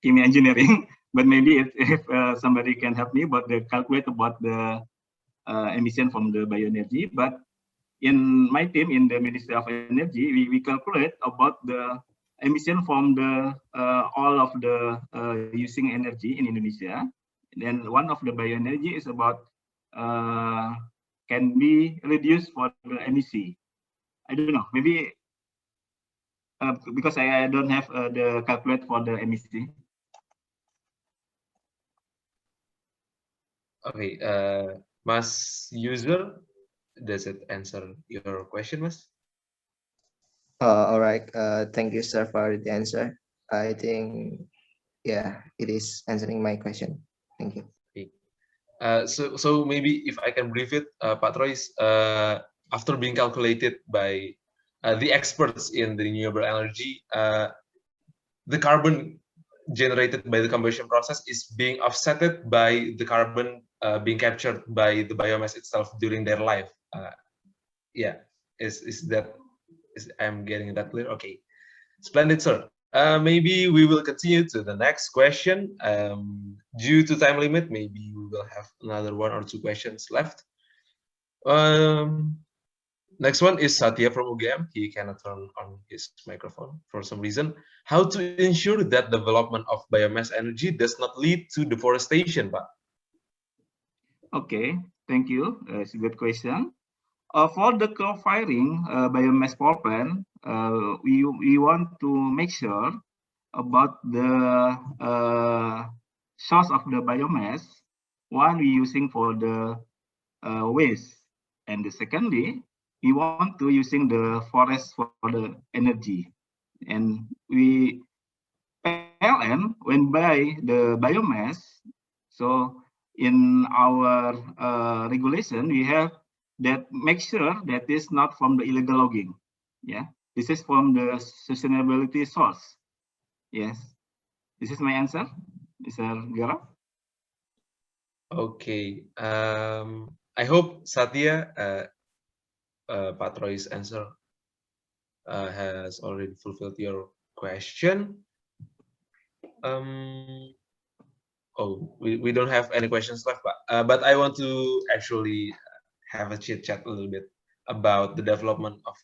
engineering, but maybe if somebody can help me, but they calculate about the emission from the bioenergy. But in my team in the Ministry of Energy, we calculate about the emission from the all of the using energy in Indonesia. Then one of the bioenergy is about can be reduced for the emission. I don't know, maybe because I don't have the calculate for the emission. Okay, Mas User, does it answer your question, Mas? All right. Thank you, sir, for the answer. I think, yeah, it is answering my question. Thank you. Okay. So maybe if I can brief it, Pak Trois, after being calculated by the experts in the renewable energy, the carbon generated by the combustion process is being offsetted by the carbon being captured by the biomass itself during their life. Yeah, I'm getting that clear? Okay, splendid, sir. Maybe we will continue to the next question. Due to time limit, maybe we will have another 1 or 2 questions left. Next one is Satya from UGM. He cannot turn on his microphone for some reason. How to ensure that development of biomass energy does not lead to deforestation, Pak? Okay, thank you. It's a good question. For the co-firing biomass power plant, we want to make sure about the source of the biomass. One, we using for the waste, and the secondly, we want to using the forest for the energy. And we PLN when buy the biomass, so in our regulation we have that make sure that is not from the illegal logging. Yeah, this is from the sustainability source. Yes, this is my answer, Mr. Gara. Okay, I hope Satya, Pak Troy's answer has already fulfilled your question. We don't have any questions left, but I want to actually have a chit chat a little bit about the development of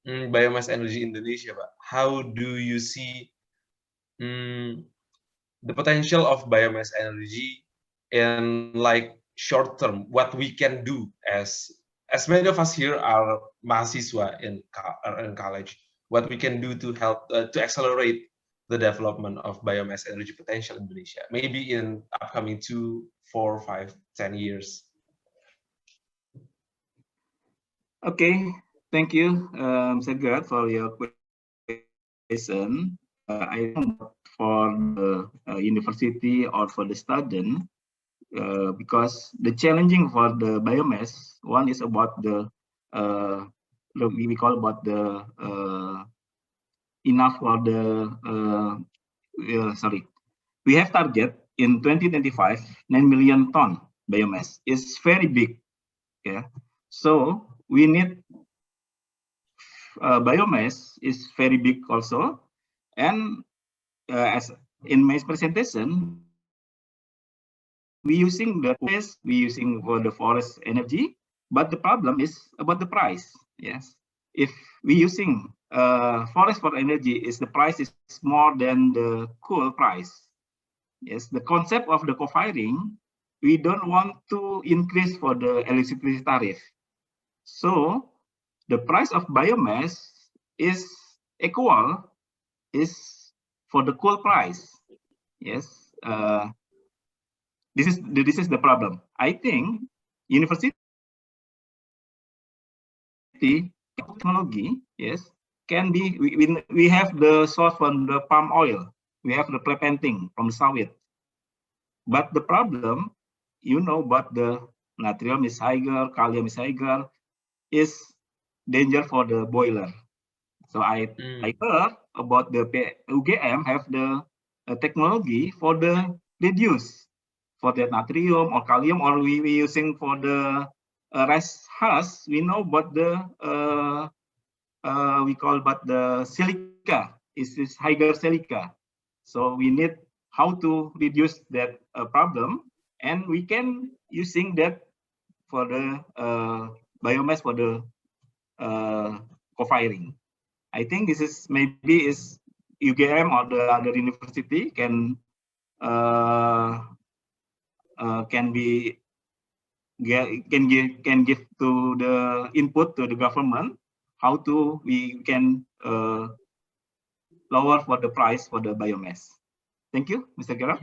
biomass energy in Indonesia. Pak. How do you see the potential of biomass energy in like short term? What we can do as many of us here are mahasiswa in college. What we can do to help to accelerate the development of biomass energy potential in Indonesia, maybe in upcoming 2, 4, 5, 10 years. Okay, thank you, Mr. Gerard, for your question. I know for the university or for the student, because the challenging for the biomass, one is about the we call about the enough for the sorry, we have target in 2025 9 million ton biomass is very big. Yeah, so we need biomass is very big also, and as in my presentation, we using the forest, we using for the forest energy, but the problem is about the price. Yes, if we using forest for energy, is the price is more than the coal price. Yes, the concept of the co-firing, we don't want to increase for the electricity tariff. So the price of biomass is equal is for the coal price. Yes, this is the problem. I think university technology, yes, can be, we have the source from the palm oil, we have the planting from the sawit, but the problem, but the natrium is higher, kalium is higher, is danger for the boiler. So I heard about the UGM have the technology for the reduce for the natrium or kalium, or we using for the rice husk. We know about the we call but the silica is higher silica. So we need how to reduce that problem, and we can using that for the biomass for the co-firing. I think this is maybe is UGM or the other university can be can give to the input to the government how to we can lower for the price for the biomass. Thank you, Mr. Gerard.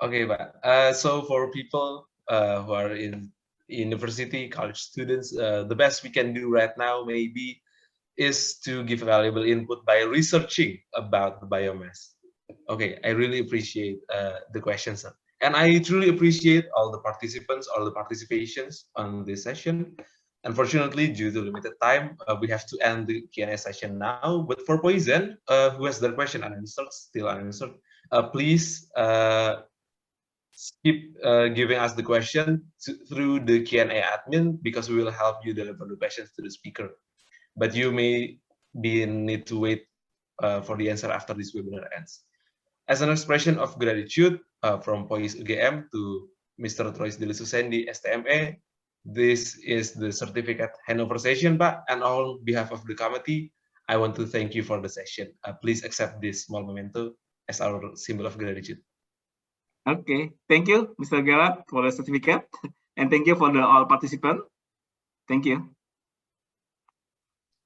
Okay, but so for people who are in university, college students, the best we can do right now maybe is to give valuable input by researching about the biomass. Okay, I really appreciate the questions. And I truly appreciate all the participants, all the participations on this session. Unfortunately, due to limited time, we have to end the Q&A session now. But for Poison, who has their question unanswered, still unanswered, please keep giving us the question through the Q&A admin, because we will help you deliver the questions to the speaker. But you may need to wait for the answer after this webinar ends. As an expression of gratitude from POIS UGM to Mr. Trois Dili Susendi, STMA, this is the certificate handover session, Pak, and on behalf of the committee, I want to thank you for the session. Please accept this small memento as our symbol of gratitude. Okay, thank you, Mr. Gerard, for the certificate, and thank you for the all participants. Thank you.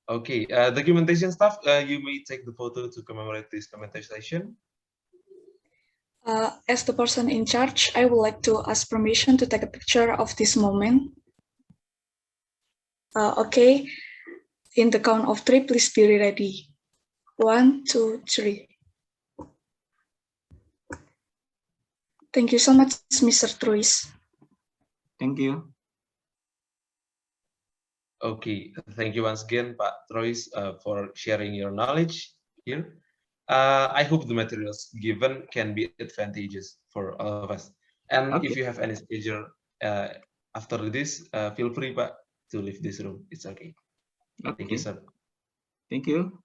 Okay, documentation staff, you may take the photo to commemorate this documentation session. As the person in charge, I would like to ask permission to take a picture of this moment. Okay, in the count of 3, please be ready. 1, 2, 3. Thank you so much, Mr. Trois. Thank you. Okay, thank you once again, Pak Trois, for sharing your knowledge here. I hope the materials given can be advantageous for all of us. And Okay. if you have any schedule after this, feel free, Pak, to leave this room. It's okay. Thank you, sir. Thank you.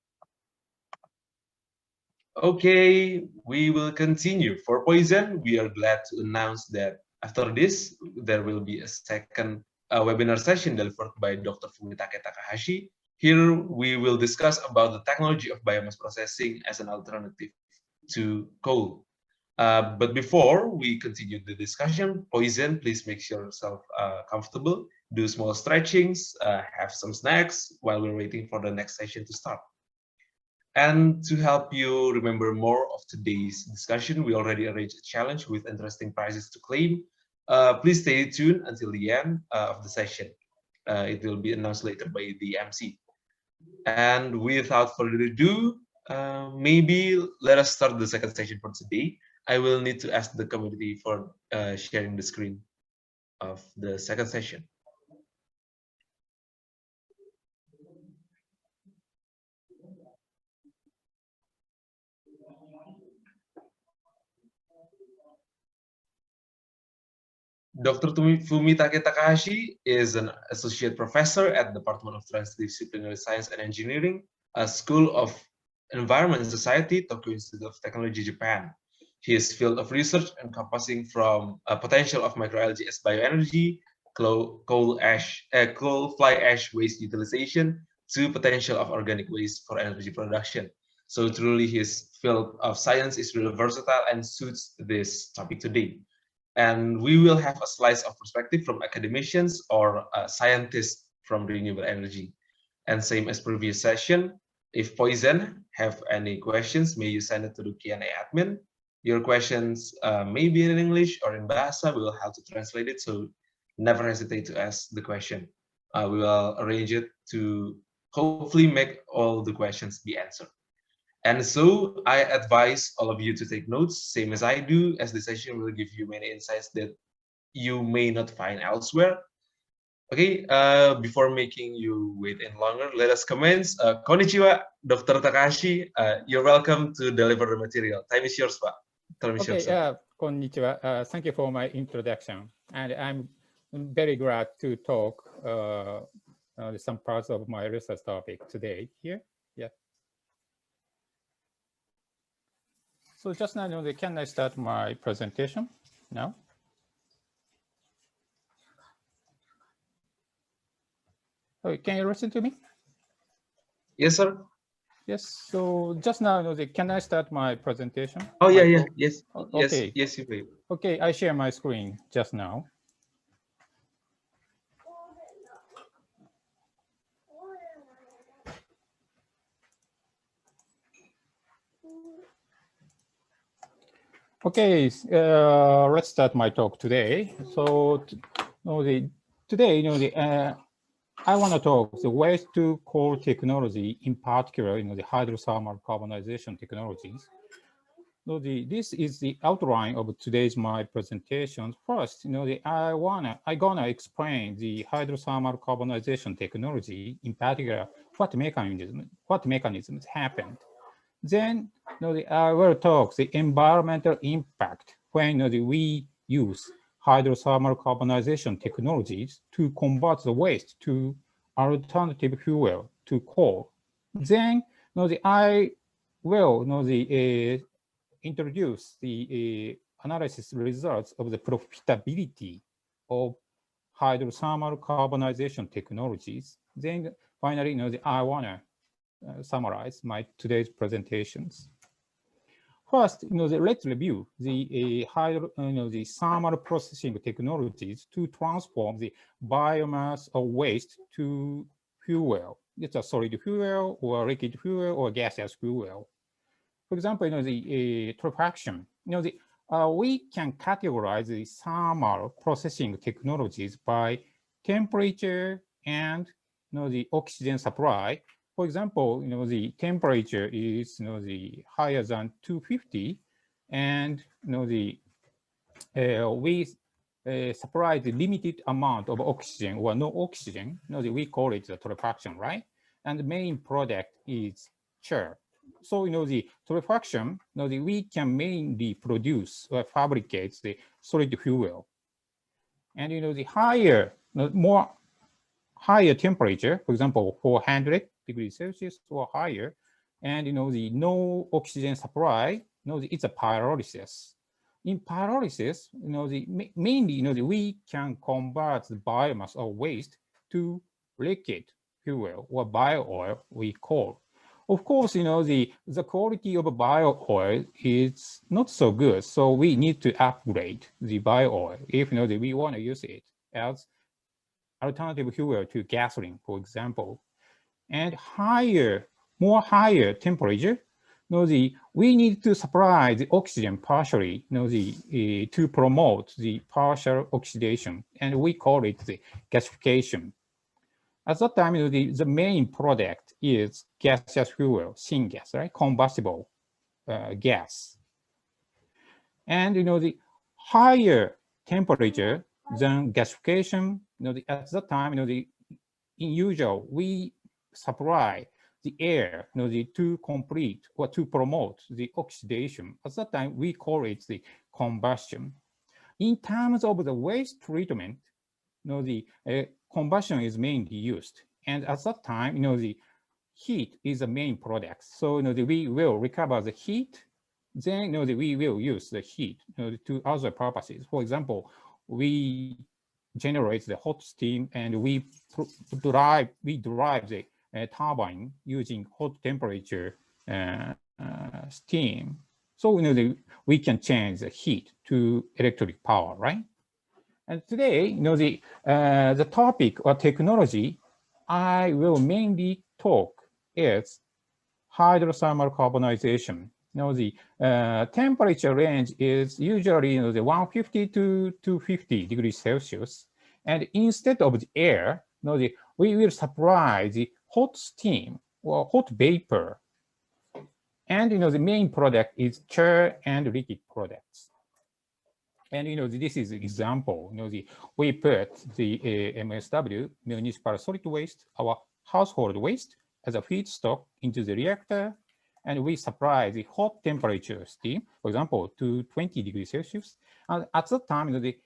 Okay, we will continue. For Poison, we are glad to announce that after this, there will be a second webinar session delivered by Dr. Fumitake Takahashi. Here, we will discuss about the technology of biomass processing as an alternative to coal. But before we continue the discussion, Poison, please make yourself comfortable, do small stretchings, have some snacks while we're waiting for the next session to start. And to help you remember more of today's discussion, we already arranged a challenge with interesting prizes to claim. Please stay tuned until the end of the session. It will be announced later by the MC. And without further ado, maybe let us start the second session for today. I will need to ask the community for sharing the screen of the second session. Dr. Fumitake Takahashi is an associate professor at the Department of Transdisciplinary Science and Engineering, a School of Environment and Society, Tokyo Institute of Technology, Japan. His field of research encompassing from potential of microalgae as bioenergy, coal fly ash waste utilization, to potential of organic waste for energy production. So truly his field of science is really versatile and suits this topic today. And we will have a slice of perspective from academicians or scientists from renewable energy. And same as previous session, if Poison have any questions, may you send it to the Q&A admin. Your questions may be in English or in Bahasa. We will have to translate it, so never hesitate to ask the question. We will arrange it to hopefully make all the questions be answered. And so I advise all of you to take notes, same as I do, as the session will give you many insights that you may not find elsewhere. Okay, before making you wait any longer, let us commence. Konnichiwa, Dr. Takahashi. You're welcome to deliver the material. Time is yours, Pak. Okay, konnichiwa. Thank you for my introduction. And I'm very glad to talk some parts of my research topic today here. Yeah. So just now, can I start my presentation now? Okay, can you listen to me? Yes, sir. Yes. So just now, can I start my presentation? Oh, yeah, yeah. Yes. Okay. Yes, you may. Okay, I share my screen just now. Okay, let's start my talk today. So, today, I want to talk the waste to coal technology, in particular, the hydrothermal carbonization technologies. So this is the outline of today's my presentation. First, I gonna explain the hydrothermal carbonization technology, in particular, what mechanisms happened. Then, I will talk the environmental impact when we use hydrothermal carbonization technologies to convert the waste to alternative fuel, to coal. Then, I will introduce the analysis results of the profitability of hydrothermal carbonization technologies. Then, finally, I want to summarize my today's presentations. First, let's review the the thermal processing technologies to transform the biomass of waste to fuel. It's a solid fuel or liquid fuel or gaseous fuel. For example, the torrefaction. We can categorize the thermal processing technologies by temperature and the oxygen supply. For example, the temperature is the higher than 250, and we supply the limited amount of oxygen or no oxygen. We call it the torrefaction, right? And the main product is char. So the torrefaction, we can mainly produce or fabricate the solid fuel, and the higher temperature, for example, 400 degrees Celsius or higher, and the no oxygen supply, it's a pyrolysis. In pyrolysis, mainly, we can convert the biomass of waste to liquid fuel or bio oil, we call. Of course, the quality of bio oil is not so good, so we need to upgrade the bio oil if we want to use it as alternative fuel to gasoline, for example. And more higher temperature, we need to supply the oxygen partially, to promote the partial oxidation, and we call it the gasification. At that time, the main product is gaseous fuel, syngas, right? Combustible gas. And the higher temperature than gasification, at that time, in usual, we supply the air, to complete or to promote the oxidation. At that time, we call it the combustion. in terms of the waste treatment, the combustion is mainly used. And at that time, the heat is the main product. So, we will recover the heat, then, we will use the heat to other purposes. For example, we generate the hot steam and we drive the turbine using hot temperature steam. So, we can change the heat to electric power, right? And today, the topic or technology I will mainly talk is hydrothermal carbonization. The temperature range is usually the 150 to 250 degrees Celsius. And instead of the air, we will supply the hot steam or hot vapor. And the main product is chair and liquid products. And this is an example. We put the MSW, municipal solid waste, our household waste, as a feedstock into the reactor, and we supply the hot temperature steam, for example, to 20 degrees Celsius. And at that time, the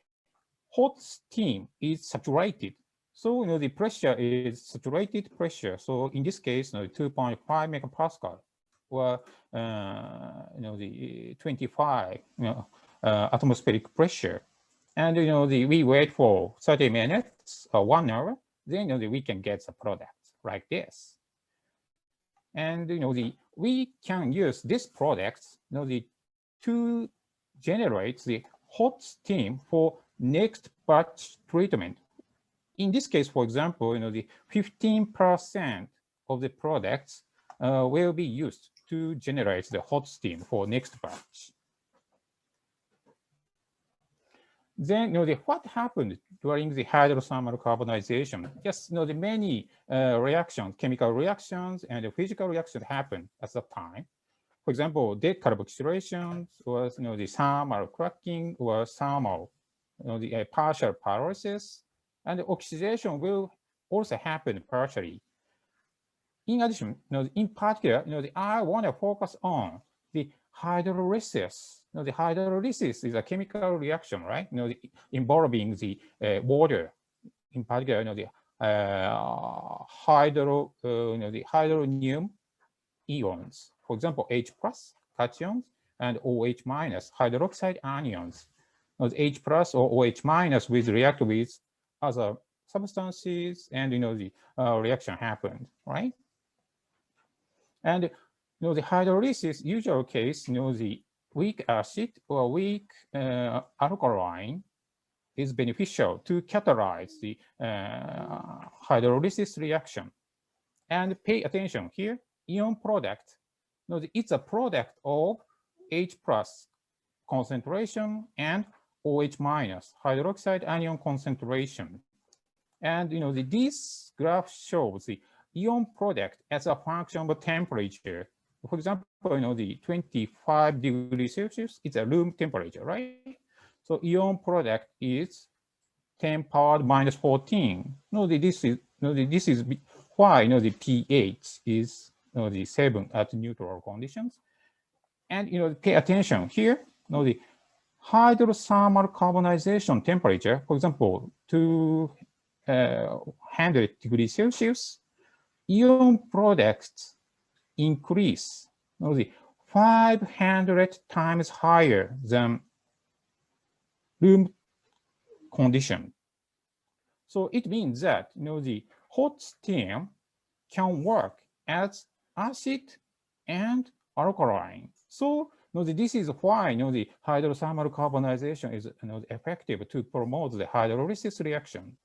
hot steam is saturated. So, the pressure is saturated pressure. So, in this case, 2.5 megapascal, or the 25 atmospheric pressure. And we wait for 30 minutes or 1 hour, then we can get the product like this. And we can use this product to generate the hot steam for next batch treatment. In this case, for example, the 15% of the products will be used to generate the hot steam for next batch. Then, what happened during the hydrothermal carbonization? Yes, the many reactions, chemical reactions and physical reactions happen at that time. For example, decarboxylation was, the thermal cracking or thermal, the partial pyrolysis, and the oxidation will also happen partially. In addition, in particular, I want to focus on the hydrolysis. The hydrolysis is a chemical reaction, right? Involving the water, in particular, the hydronium ions. For example, H plus cations and OH minus hydroxide anions. H plus or OH minus will react with other substances, and the reaction happened, right? And the hydrolysis usual case, the weak acid or weak alkaline is beneficial to catalyze the hydrolysis reaction. And pay attention here, ion product, it's a product of H plus concentration and OH minus hydroxide anion concentration. And this graph shows the ion product as a function of temperature. For example, the 25 degrees Celsius is a room temperature, right? So ion product is 10 power minus 14. This is why the pH is the 7 at neutral conditions. And pay attention here. The hydrothermal carbonization temperature, for example, 200 degrees Celsius, ion products increase 500 times higher than room condition. So it means that the hot steam can work as acid and alkaline. So this is why the hydrothermal carbonization is effective to promote the hydrolysis reaction.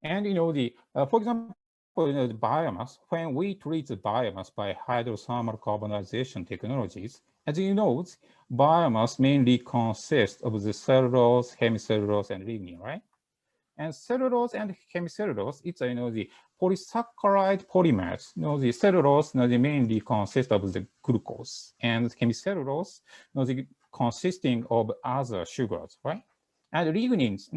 And for example, the biomass, when we treat the biomass by hydrothermal carbonization technologies, as you know, biomass mainly consists of the cellulose, hemicellulose, and lignin, right? And cellulose and hemicellulose, it's the polysaccharide polymers. The cellulose they mainly consist of the glucose, and hemicellulose consisting of other sugars, right? And lignins,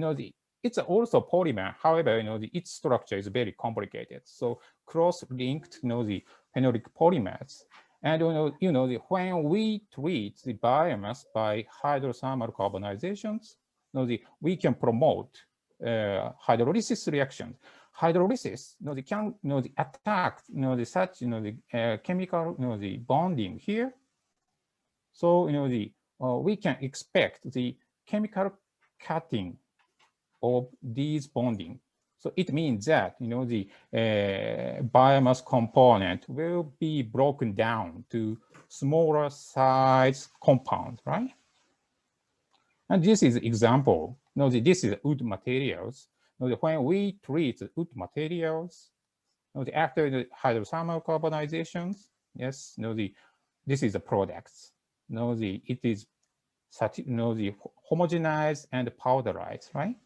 it's also polymer. However, its structure is very complicated. So cross-linked, the phenolic polymers. And when we treat the biomass by hydrothermal carbonizations, we can promote hydrolysis reactions. Hydrolysis can attack such chemical the bonding here. So we can expect the chemical cutting of these bonding. So it means that the biomass component will be broken down to smaller size compounds, right? And this is example. This is wood materials. When we treat wood materials, after the hydrothermal carbonizations, yes, this is the products. It is the homogenized and powderized, right?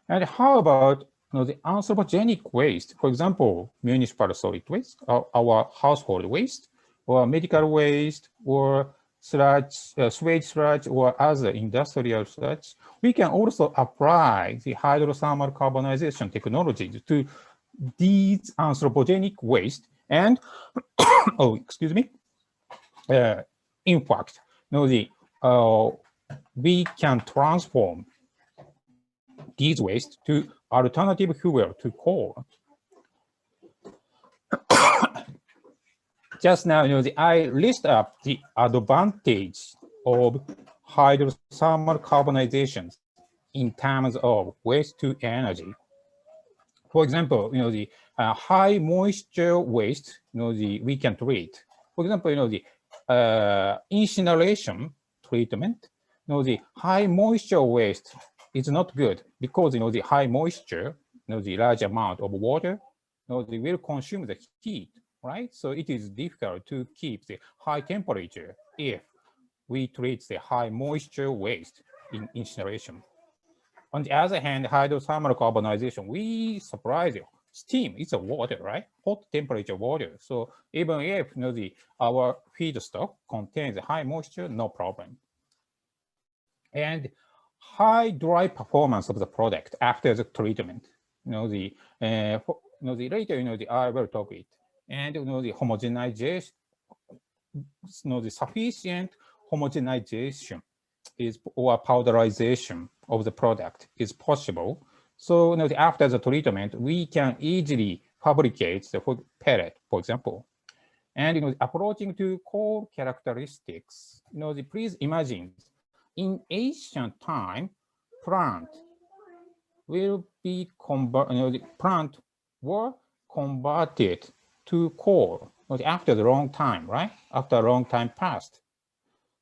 And how about the anthropogenic waste? For example, municipal solid waste, our household waste, or medical waste, or sludge, sewage sludge, or other industrial sludge. We can also apply the hydrothermal carbonization technology to these anthropogenic waste, and oh, excuse me. In fact, we can transform these waste to alternative fuel to coal. Just now, I list up the advantage of hydrothermal carbonizations in terms of waste to energy. For example, the high moisture waste, we can treat. For example, the incineration treatment, the high moisture waste is not good because the high moisture, the large amount of water, they will consume the heat, right? So it is difficult to keep the high temperature if we treat the high moisture waste in incineration. On the other hand, hydrothermal carbonization, we supply the steam. It's a water, right? Hot temperature water. So even if our feedstock contains high moisture, no problem. And high dry performance of the product after the treatment. Later, I will talk it. And the homogenization, the sufficient homogenization is or powderization of the product is possible. So after the treatment, we can easily fabricate the pellet, for example. And approaching to core characteristics, please imagine in ancient time, plant will be plant were converted to coal after the long time, right? After a long time passed.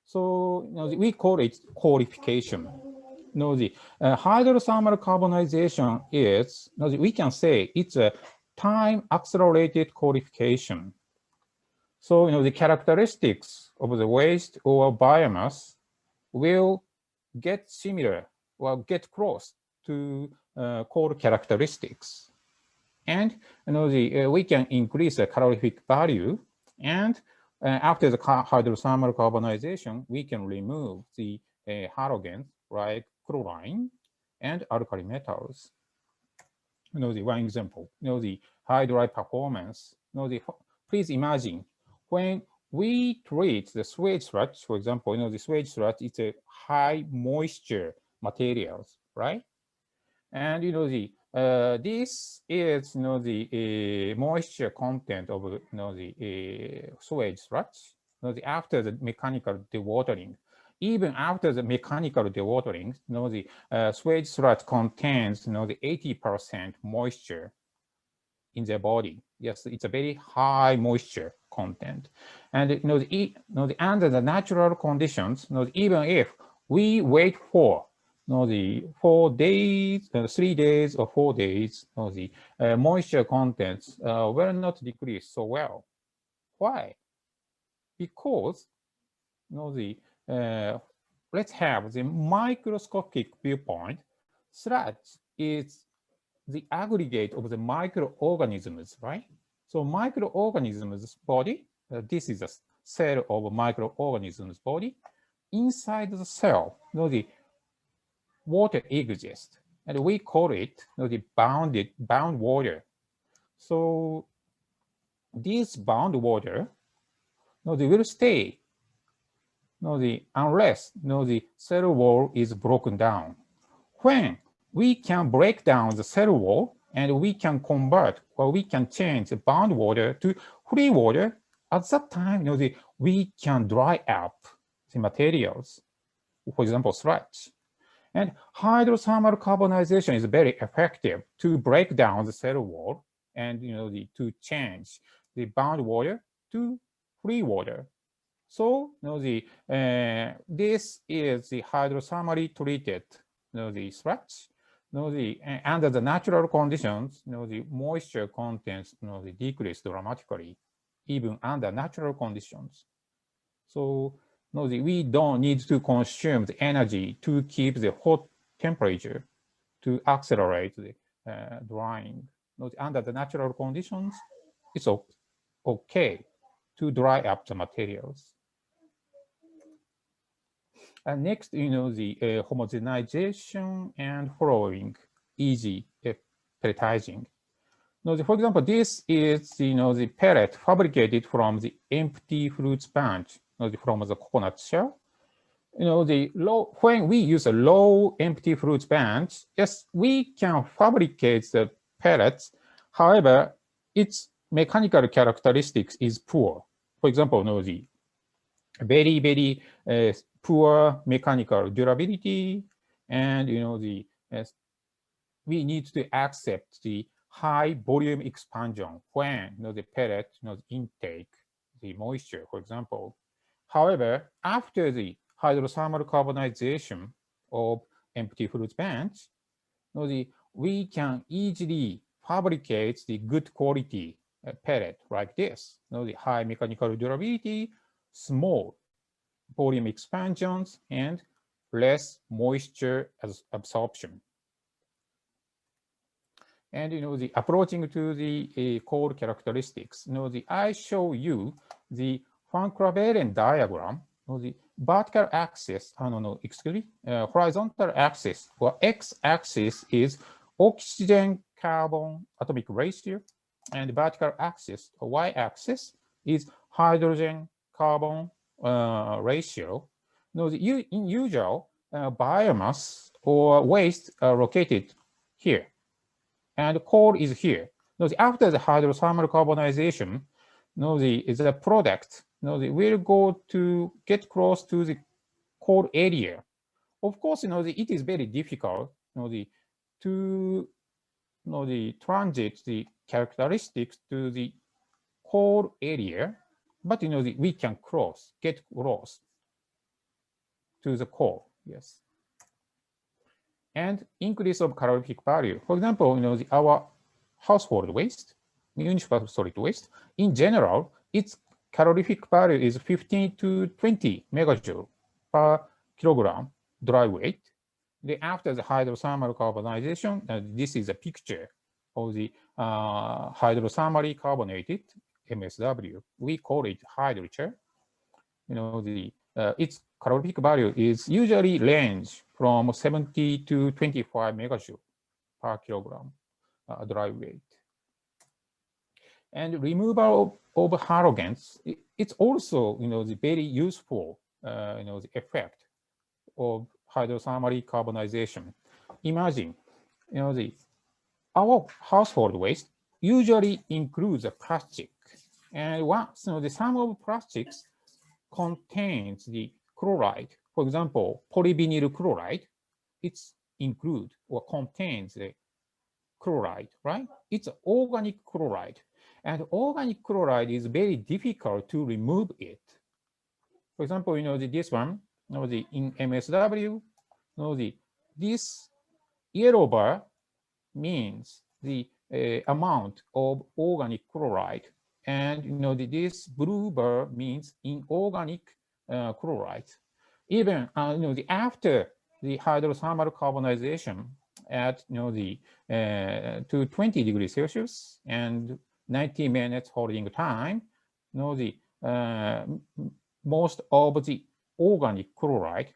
So we call it coalification. The hydrothermal carbonization is, we can say it's a time accelerated coalification. So the characteristics of the waste or biomass will get similar or get close to coal characteristics. And we can increase the calorific value, and after the hydrothermal carbonization, we can remove the halogens like chlorine and alkali metals. The one example, the high dry performance. Please imagine when we treat the sewage sludge, for example, the sewage sludge is a high moisture materials, right? And this is the moisture content of the sewage sludge. After the mechanical dewatering, even after the mechanical dewatering, the sewage sludge contains the 80% moisture in their body. Yes, it's a very high moisture content, and under the natural conditions, even if we wait for the 4 days, 3 days or 4 days, the moisture contents will not decrease so well. Why? Because let's have the microscopic viewpoint. Sludge is the aggregate of the microorganisms, right? So microorganisms body, this is a cell of microorganisms body. Inside the cell, the water exists, and we call it the bound water. So this bound water, they will stay, unless the cell wall is broken down. When we can break down the cell wall and we can convert, or we can change the bound water to free water, at that time, we can dry up the materials, for example, sludge. And hydrothermal carbonization is very effective to break down the cell wall and to change the bound water to free water. So this is the hydrothermally treated the sludge. Under the natural conditions, the moisture contents decrease dramatically, even under natural conditions. So we don't need to consume the energy to keep the hot temperature to accelerate the drying. Under the natural conditions, it's okay to dry up the materials. And next, the homogenization and following easy pelletizing. For example, this is the pellet fabricated from the empty fruit sponge, from the coconut shell. When we use a low empty fruit sponge, yes, we can fabricate the pellets. However, its mechanical characteristics is poor. For example, the very, very poor mechanical durability, and we need to accept the high volume expansion when the pellet intake the moisture, for example. However, after the hydrothermal carbonization of empty fruit sponge, we can easily fabricate the good quality pellet like this. The high mechanical durability, small volume expansions, and less moisture absorption. And the approaching to the core characteristics. I show you the van Claveren diagram. The vertical axis, horizontal axis or x-axis is oxygen-carbon atomic ratio, and the vertical axis or y-axis is hydrogen-carbon ratio. In usual, biomass or waste are located here, and coal is here. After the hydrothermal carbonization, the product will go to get close to the coal area. Of course, it is very difficult to transit the characteristics to the coal area, but we can get close to the coal. Yes. And increase of calorific value. For example, our household waste, municipal solid waste, in general, its calorific value is 15 to 20 megajoule per kilogram dry weight. After the hydrothermal carbonization, this is a picture of the hydrothermally carbonated MSW. We call it hydrothermal. Its calorific value is usually range from 70 to 25 megajoule per kilogram dry weight. And removal of halogens, it's also the very useful the effect of hydrothermally carbonization. Imagine our household waste usually includes a plastic, and once some of plastics contains the chloride. For example, polyvinyl chloride, it's include or contains the chloride, right? It's organic chloride, and organic chloride is very difficult to remove it. For example, this one, in MSW, this yellow bar means the amount of organic chloride, and this blue bar means inorganic chloride. Even after the hydrothermal carbonization at to 20 degrees Celsius and 90 minutes holding time, most of the organic chloride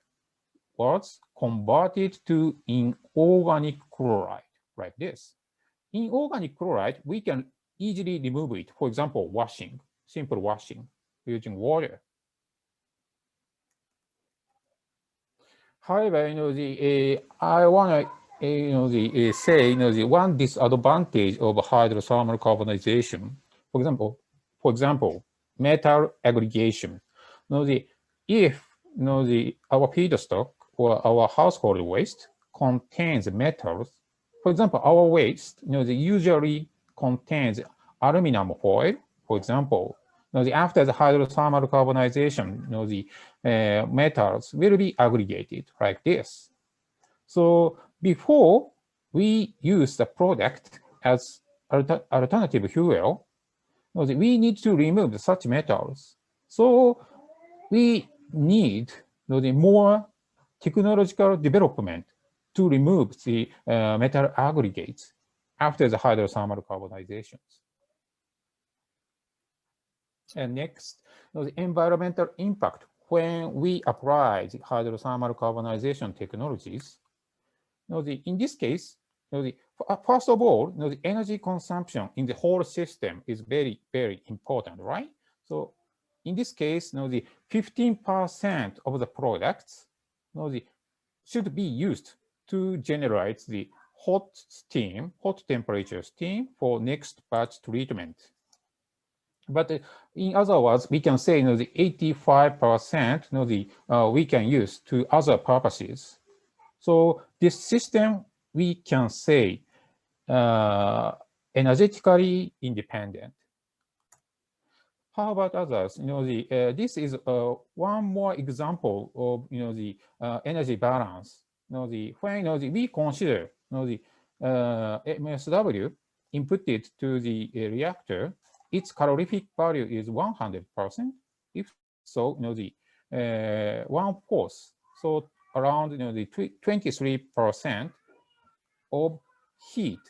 was converted to inorganic chloride like this. Inorganic chloride we can easily remove it. For example, washing, simple washing using water. However, I want to say the one disadvantage of hydrothermal carbonization. For example, metal aggregation. If our feedstock or our household waste contains metals, for example, our waste usually contains aluminum foil, for example. After the hydrothermal carbonization, metals will be aggregated like this. So before we use the product as alternative fuel, we need to remove such metals. So we need more technological development to remove the metal aggregates after the hydrothermal carbonizations. And next, the environmental impact when we apply the hydrothermal carbonization technologies. In this case, first of all, the energy consumption in the whole system is very, very important, right? So in this case, the 15% of the products should be used to generate the hot temperature steam for next batch treatment. But in other words, we can say the 85% we can use to other purposes. So this system we can say energetically independent. How about others? This is one more example of the energy balance. When we consider the MSW inputted to the reactor, its calorific value is 100%. If so, the 1/4, so around the 23% of heat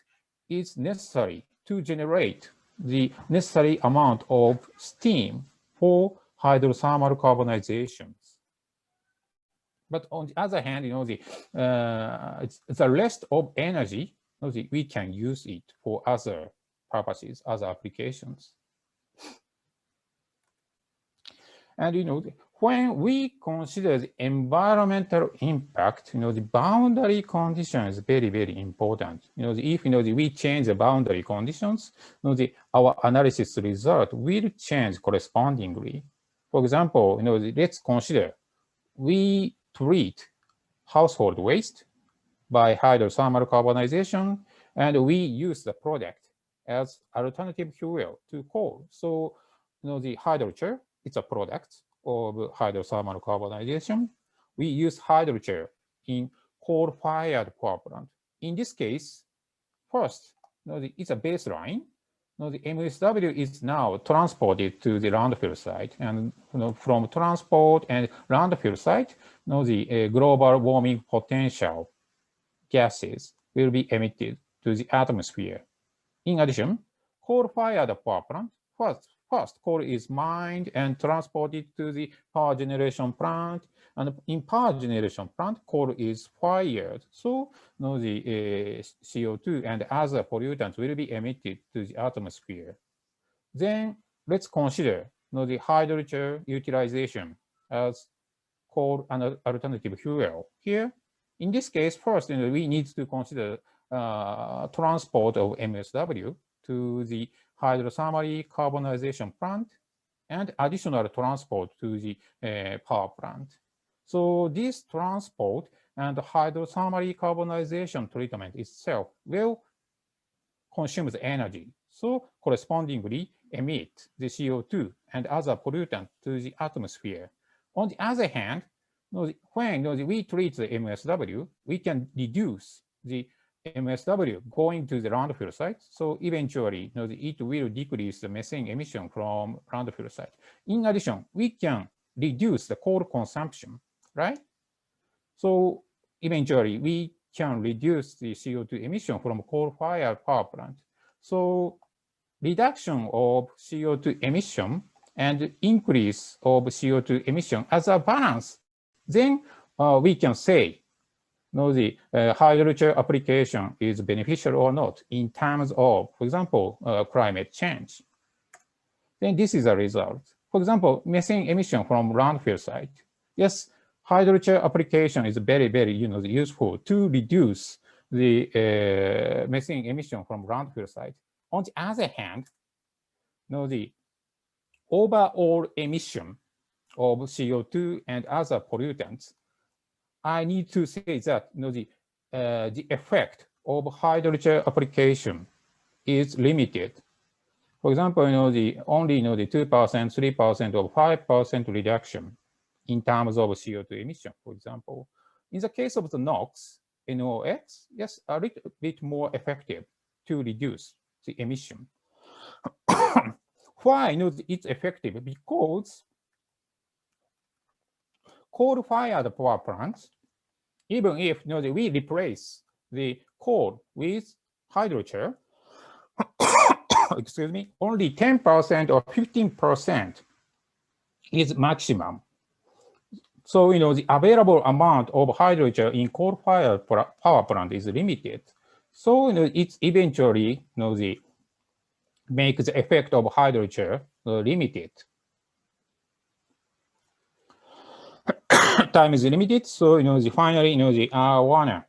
is necessary to generate the necessary amount of steam for hydrothermal carbonizations. But on the other hand, the rest of energy, we can use it for other purposes, other applications. And when we consider the environmental impact, the boundary condition is very, very important. If we change the boundary conditions, our analysis result will change correspondingly. For example, let's consider we treat household waste by hydrothermal carbonization, and we use the product as alternative fuel to coal. So, the hydrogen, it's a product of hydrothermal carbonization. We use hydrogen in coal-fired power plant. In this case, first, it's a baseline. The MSW is now transported to the landfill site, and from transport and landfill site, the global warming potential gases will be emitted to the atmosphere. In addition, coal-fired power plant, first coal is mined and transported to the power generation plant, and in power generation plant, coal is fired. So the CO2 and other pollutants will be emitted to the atmosphere. Then let's consider the hydrogen utilization as coal and alternative fuel. Here, in this case, first we need to consider transport of MSW to the hydrothermal carbonization plant and additional transport to the power plant. So this transport and hydrothermal carbonization treatment itself will consume the energy. So correspondingly emit the CO2 and other pollutants to the atmosphere. On the other hand, when we treat the MSW, we can reduce the MSW going to the landfill site. So eventually, it will decrease the methane emission from landfill site. In addition, we can reduce the coal consumption, right? So eventually, we can reduce the CO2 emission from coal-fired power plant. So reduction of CO2 emission and increase of CO2 emission as a balance, then we can say the hydrogen application is beneficial or not in terms of, for example, climate change. Then this is a result. For example, methane emission from landfill site. Yes, hydrogen application is very, very useful to reduce the methane emission from landfill site. On the other hand, the overall emission of CO2 and other pollutants, I need to say that the effect of hydrogen application is limited. For example, only 2%, 3%, or 5% reduction in terms of CO2 emission, for example. In the case of the NOx, yes, a little bit more effective to reduce the emission. Why it's effective? Because coal-fired power plants, even if we replace the coal with hydrogen, excuse me, only 10% or 15% is maximum. So the available amount of hydrogen in coal-fired power plant is limited. So it's eventually make the effect of hydrogen limited. Time is limited, so finally I wanna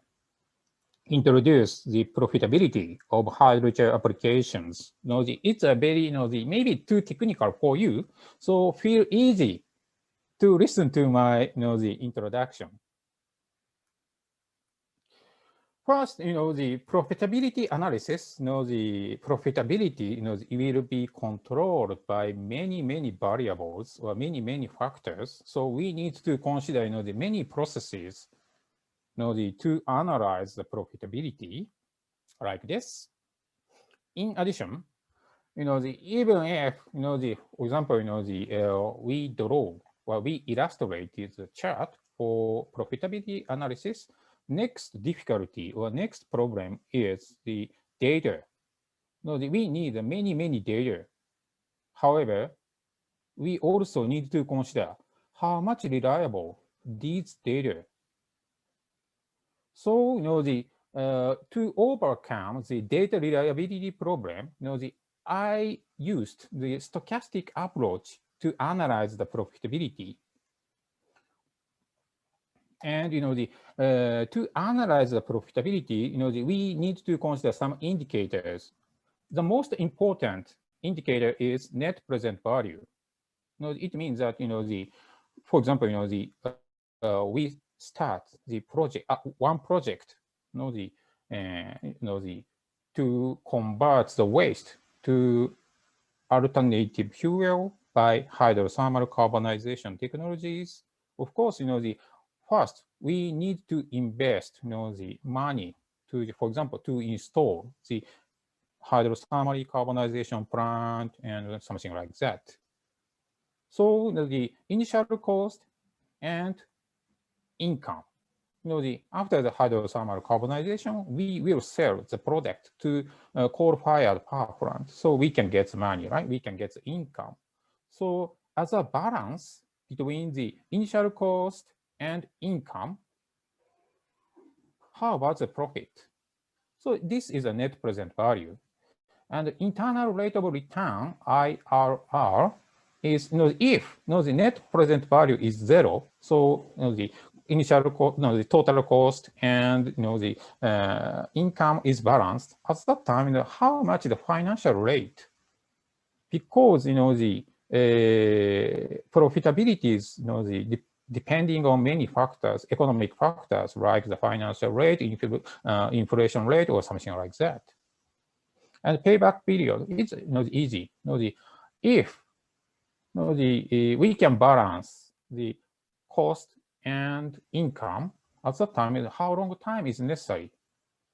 introduce the profitability of hydrogen applications. It's a very maybe too technical for you, so feel easy to listen to my the introduction. First, the profitability analysis, the profitability, will be controlled by many variables or many factors. So we need to consider, the many processes, to analyze the profitability like this. In addition, even if, for example, we draw or we illustrated the chart for profitability analysis, next difficulty or next problem is the data. We need many data. However, we also need to consider how much reliable these data. So, to overcome the data reliability problem, I used the stochastic approach to analyze the profitability. And to analyze the profitability, we need to consider some indicators. The most important indicator is net present value. It means that for example, we start the project, one project, to convert the waste to alternative fuel by hydrothermal carbonization technologies. Of course, first, we need to invest, the money to, for example, to install the hydrothermal carbonization plant and something like that. So the initial cost and income. After the hydrothermal carbonization, we will sell the product to coal-fired power plant, so we can get the money, right? We can get the income. So as a balance between the initial cost and income, how about the profit? So this is a net present value. And internal rate of return, IRR, is if the net present value is 0, so the initial cost, the total cost and the income is balanced, at that time, how much the financial rate? Because the profitability is depending on many factors, economic factors like the financial rate, inflation rate, or something like that. And payback period, it's easy. If we can balance the cost and income, at that time, how long time is necessary?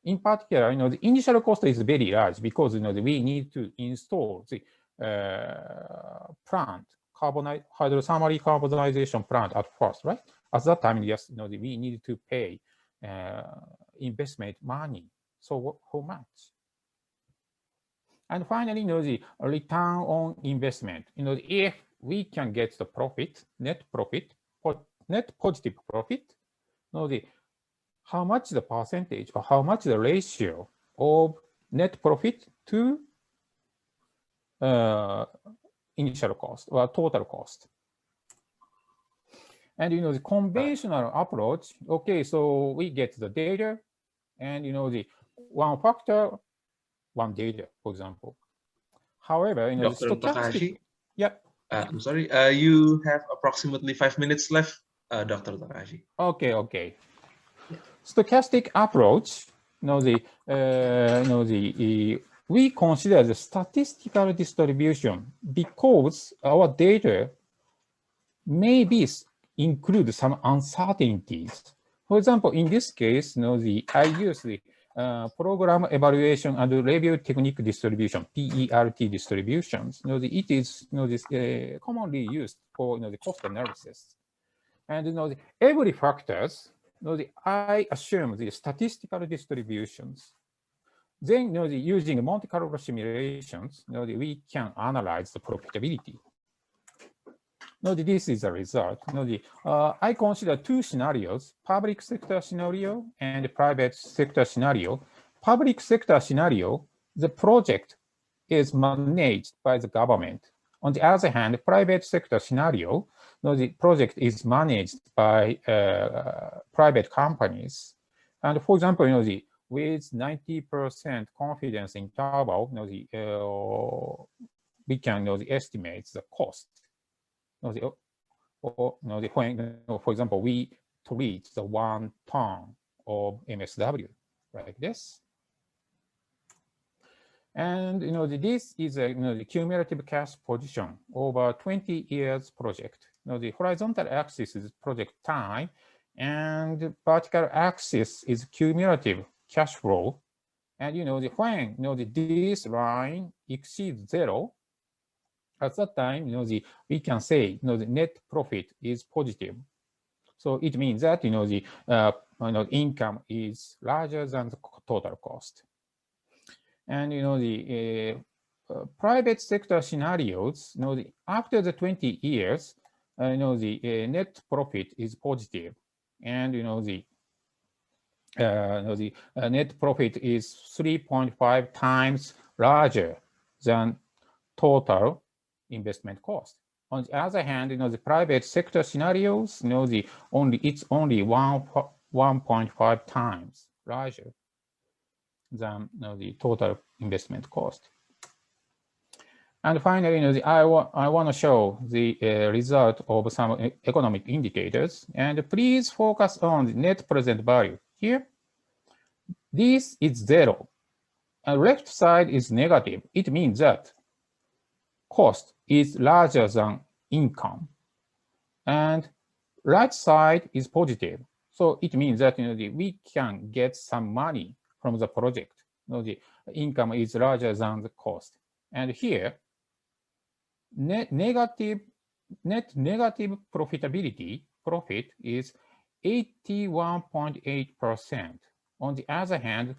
In particular, the initial cost is very large because we need to install the plant, hydrothermal carbonization plant at first, right? At that time, yes, we need to pay investment money. So how much? And finally, the return on investment. If we can get the profit, net profit, net positive profit, how much the percentage or how much the ratio of net profit to initial cost or total cost. And the conventional approach, okay, so we get the data and the one factor, one data, for example. However, the Dr. stochastic, Takahashi, yeah. I'm sorry, you have approximately 5 minutes left, Dr. Takahashi. Okay. Yeah. Stochastic approach, we consider the statistical distribution because our data maybe include some uncertainties. For example, in this case, I use the program evaluation and review technique distribution, PERT distributions. It is commonly used for the cost analysis. And every factors, I assume the statistical distributions. Then using Monte Carlo simulations, we can analyze the profitability. This is the result. I consider two scenarios, public sector scenario and private sector scenario. Public sector scenario, the project is managed by the government. On the other hand, private sector scenario, the project is managed by private companies. And for example, with 90% confidence interval, we can estimate the cost. For example, we treat the 1 ton of MSW like this. And this is the cumulative cash position over 20 years project. The horizontal axis is project time, and the vertical axis is cumulative cash flow. And when this line exceeds 0, at that time, we can say the net profit is positive. So it means that the income is larger than the total cost. And the private sector scenarios, after the 20 years, the net profit is positive, and the net profit is 3.5 times larger than total investment cost. On the other hand, the private sector scenarios, it's only 1.5 times larger than the total investment cost. And finally, I want to show the result of some economic indicators. And please focus on the net present value. Here, this is 0. And left side is negative. It means that cost is larger than income. And right side is positive. So it means that we can get some money from the project. The income is larger than the cost. And here, net negative profitability, profit is 81.8%. On the other hand,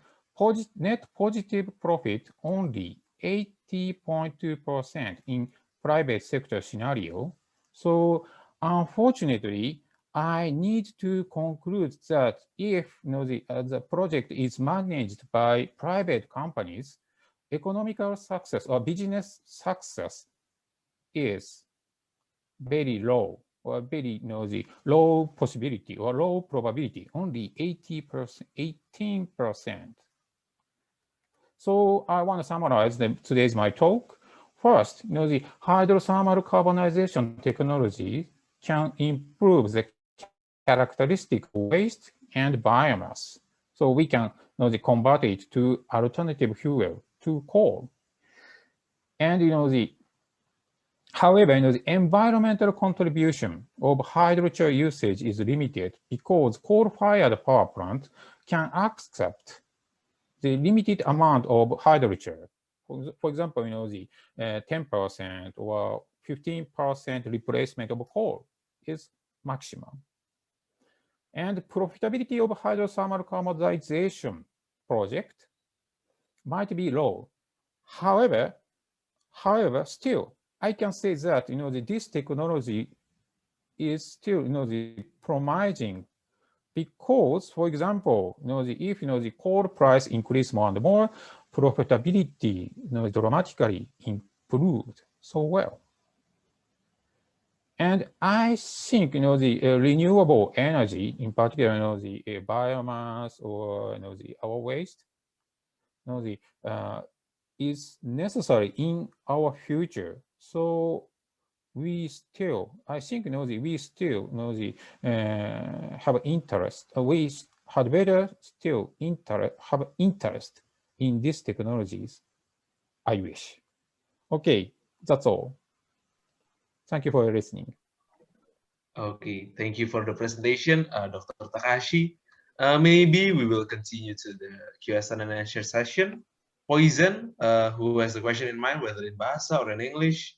net positive profit only 80.2% in private sector scenario. So unfortunately, I need to conclude that if the project is managed by private companies, economical success or business success is very low, or very low possibility or low probability, only 18%. So I want to summarize today's my talk. First, the hydrothermal carbonization technology can improve the characteristic waste and biomass. So we can convert it to alternative fuel, to coal. And however, the environmental contribution of hydrogen usage is limited because coal-fired power plant can accept the limited amount of hydrogen. For example, the 10% or 15% replacement of coal is maximum. And profitability of hydrothermal carbonization project might be low. However, still, I can say that this technology is still promising because, for example, if the coal price increase more and more, profitability dramatically improved so well. And I think the renewable energy, in particular, the biomass or the our waste, is necessary in our future. So we still, I think, we still, have interest. We had better still have interest in these technologies. I wish. Okay, that's all. Thank you for listening. Okay, thank you for the presentation, Dr. Takashi. Maybe we will continue to the Q&A and answer session. Poison, who has a question in mind, whether in Bahasa or in English,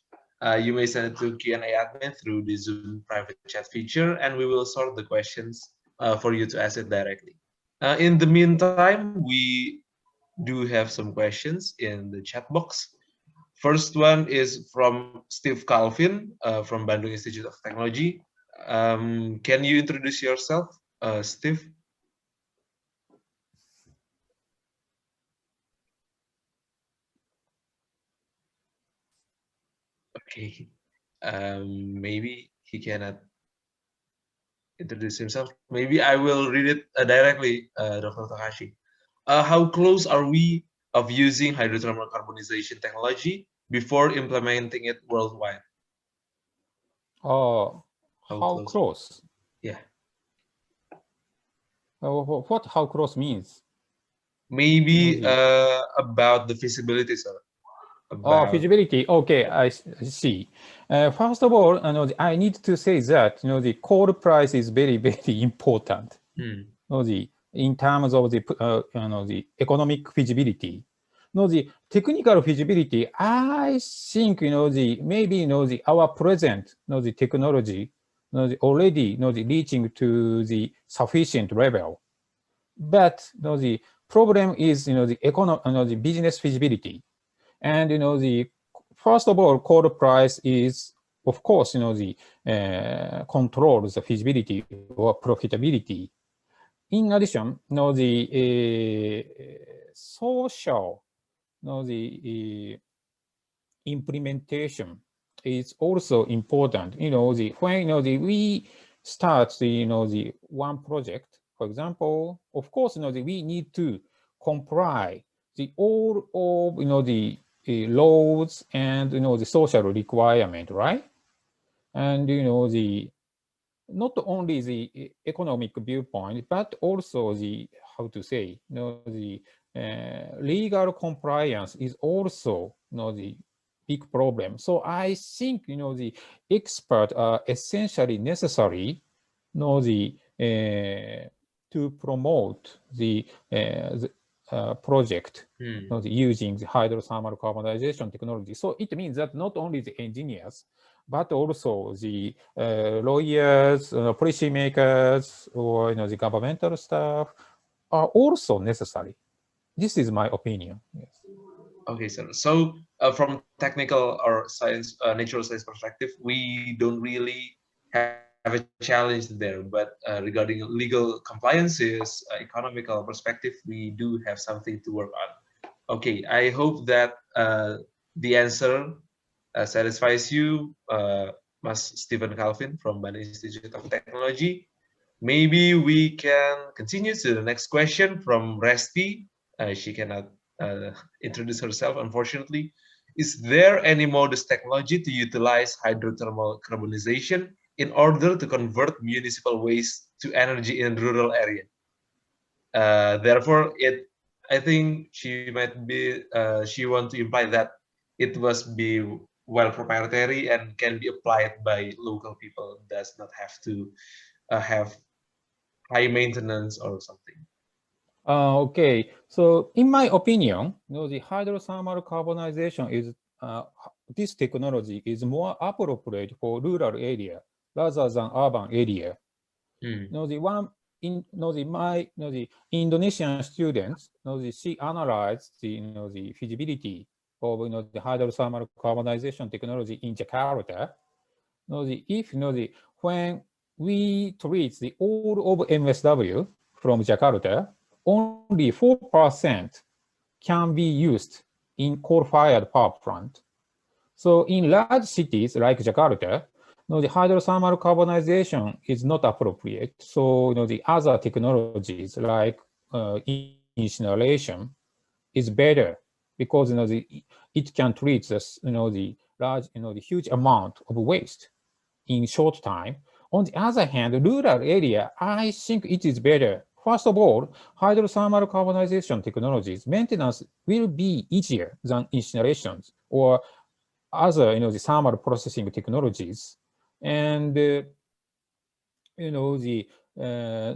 you may send it to Q&A admin through the Zoom private chat feature, and we will sort the questions for you to ask it directly. In the meantime, we do have some questions in the chat box. First one is from Steve Calvin from Bandung Institute of Technology. Can you introduce yourself, Steve? Okay, maybe he cannot introduce himself. Maybe I will read it directly, Dr. Takashi. How close are we of using hydrothermal carbonization technology before implementing it worldwide? How close? Yeah. What how close means? Maybe about the feasibility, sir. Feasibility. Okay, I see. First of all, I need to say that the coal price is very, very important. In terms of the economic feasibility. The technical feasibility, I think maybe our present the technology already reaching to the sufficient level. But the problem is the business feasibility. And the first of all, coal price is, of course, the controls the feasibility or profitability. In addition, the social, the implementation is also important. When we start the one project, for example, of course, we need to comply the all of the laws and the social requirement, right? And the not only the economic viewpoint, but also the how to say the legal compliance is also the big problem. So I think the experts are essentially necessary to promote the project using the hydrothermal carbonization technology. So it means that not only the engineers, but also the lawyers, policymakers, or the governmental staff are also necessary. This is my opinion. Yes. Okay, sir. So from technical or science, natural science perspective, we don't really have a challenge there. But regarding legal compliances, economical perspective, we do have something to work on. Okay, I hope that the answer satisfies you, Mas Stephen Calvin from Bandung Institute of Technology. Maybe we can continue to the next question from Resti. She cannot introduce herself, unfortunately. Is there any modest technology to utilize hydrothermal carbonization in order to convert municipal waste to energy in rural area? Therefore, I think she might be, she want to imply that it must be well proprietary and can be applied by local people, does not have to have high maintenance or something. Okay, so in my opinion, the hydrothermal carbonization is this technology is more appropriate for rural area rather than urban area. The Indonesian students, she analyzed the feasibility of the hydrothermal carbonization technology in Jakarta. When we treat the all of MSW from Jakarta, only 4% can be used in coal-fired power plant. So in large cities like Jakarta, the hydrothermal carbonization is not appropriate. So the other technologies like incineration is better because it can treat this the large the huge amount of waste in short time. On the other hand, rural area, I think it is better. First of all, hydrothermal carbonization technologies maintenance will be easier than incinerations or other the thermal processing technologies, and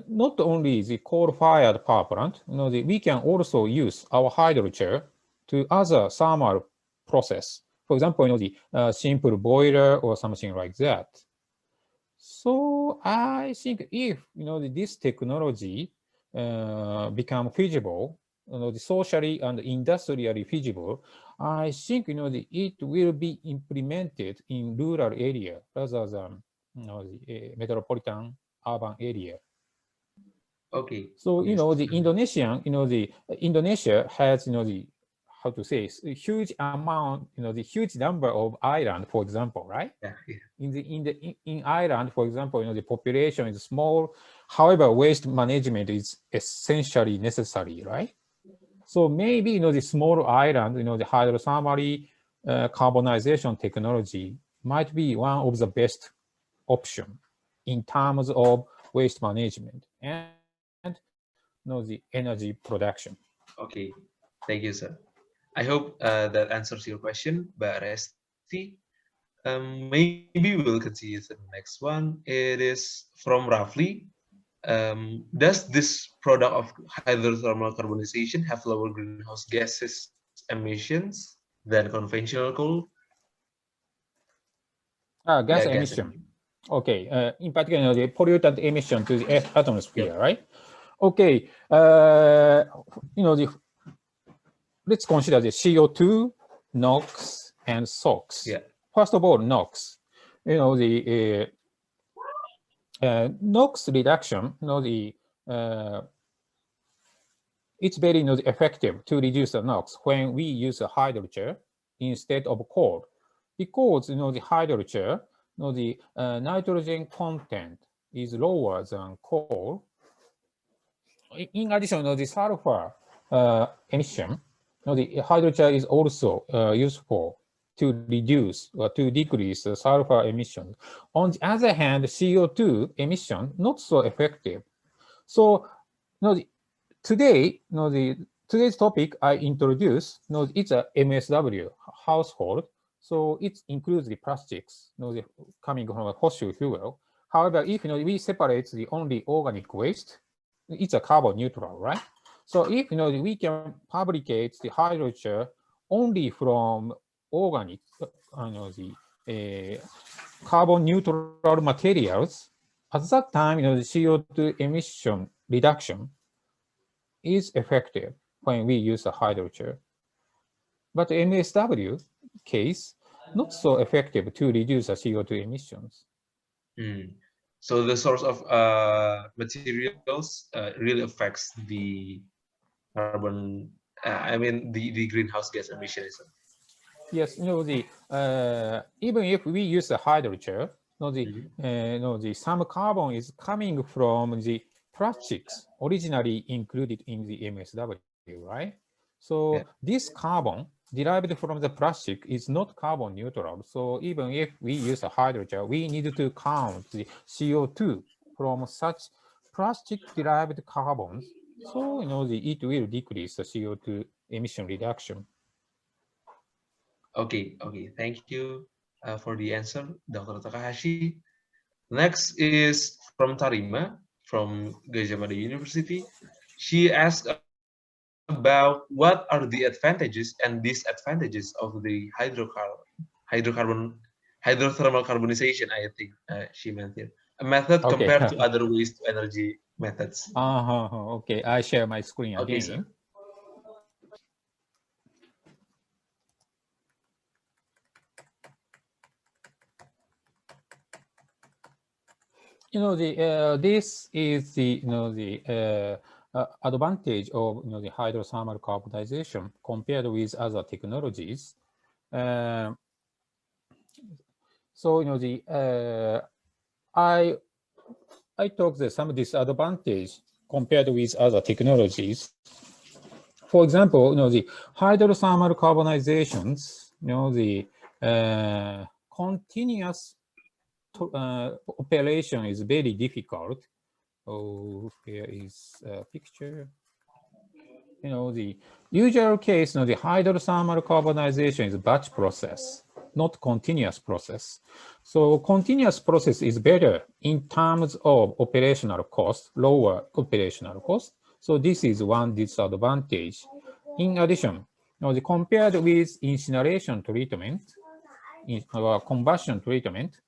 not only the coal-fired power plant, we can also use our hydrochain to other thermal process. For example, the simple boiler or something like that. So I think if this technology become feasible, the socially and industrially feasible, I think it will be implemented in rural area rather than the metropolitan urban area. Okay. So Yes. the Indonesian, the Indonesia has the how to say a huge amount, the huge number of island, for example, right? Yeah. In Ireland, for example, the population is small. However, waste management is essentially necessary, right? So maybe the small island, the hydrothermal carbonization technology might be one of the best option in terms of waste management and the energy production. Okay. Thank you, sir. I hope that answers your question, Mbak Resti. Maybe we'll continue to the next one. It is from Rafli. Does this product of hydrothermal carbonization have lower greenhouse gases emissions than conventional coal? Gas Yeah, emission. Okay, in particular, the pollutant emission to the atmosphere, Yep. right? Okay, let's consider the CO2, NOx, and SOx. Yeah. First of all, NOx. The NOx reduction, it's very effective to reduce the NOx when we use a hydrochain instead of coal, because the hydrochain, the nitrogen content is lower than coal. In addition, the sulfur emission, the hydrochain is also useful to reduce or to decrease the sulfur emission. On the other hand, CO2 emission not so effective. So, today, today's topic I introduced, it's a MSW household. So it includes the plastics, coming from a fossil fuel. However, if we separate the only organic waste, it's a carbon neutral, right? So if we can fabricate the hydrochain only from organic, the carbon neutral materials, at that time, the CO2 emission reduction is effective when we use a hydrochain. But MSW case, not so effective to reduce the CO2 emissions. So the source of materials really affects the carbon, I mean the greenhouse gas emissions. Yes, even if we use a hydrochain, some carbon is coming from the plastics originally included in the MSW, right? So this carbon derived from the plastic is not carbon neutral. So even if we use a hydrochain, we need to count the CO2 from such plastic-derived carbons. So it will decrease the CO2 emission reduction. Okay, thank you for the answer, Dr. Takahashi. Next is from Tarima from Gajah Mada University. She asked about what are the advantages and disadvantages of the hydrothermal carbonization, I think she meant here, a method compared to other waste to energy methods. Okay, I share my screen again. Okay, sir. This is the advantage of the hydrothermal carbonization compared with other technologies. So I took some disadvantage compared with other technologies. For example, the hydrothermal carbonizations, the continuous operation is very difficult. Oh, here is a picture. The usual case, the hydrothermal carbonization is batch process, not continuous process. So continuous process is better in terms of operational cost, lower operational cost. So this is one disadvantage. In addition, compared with incineration treatment, or combustion treatment,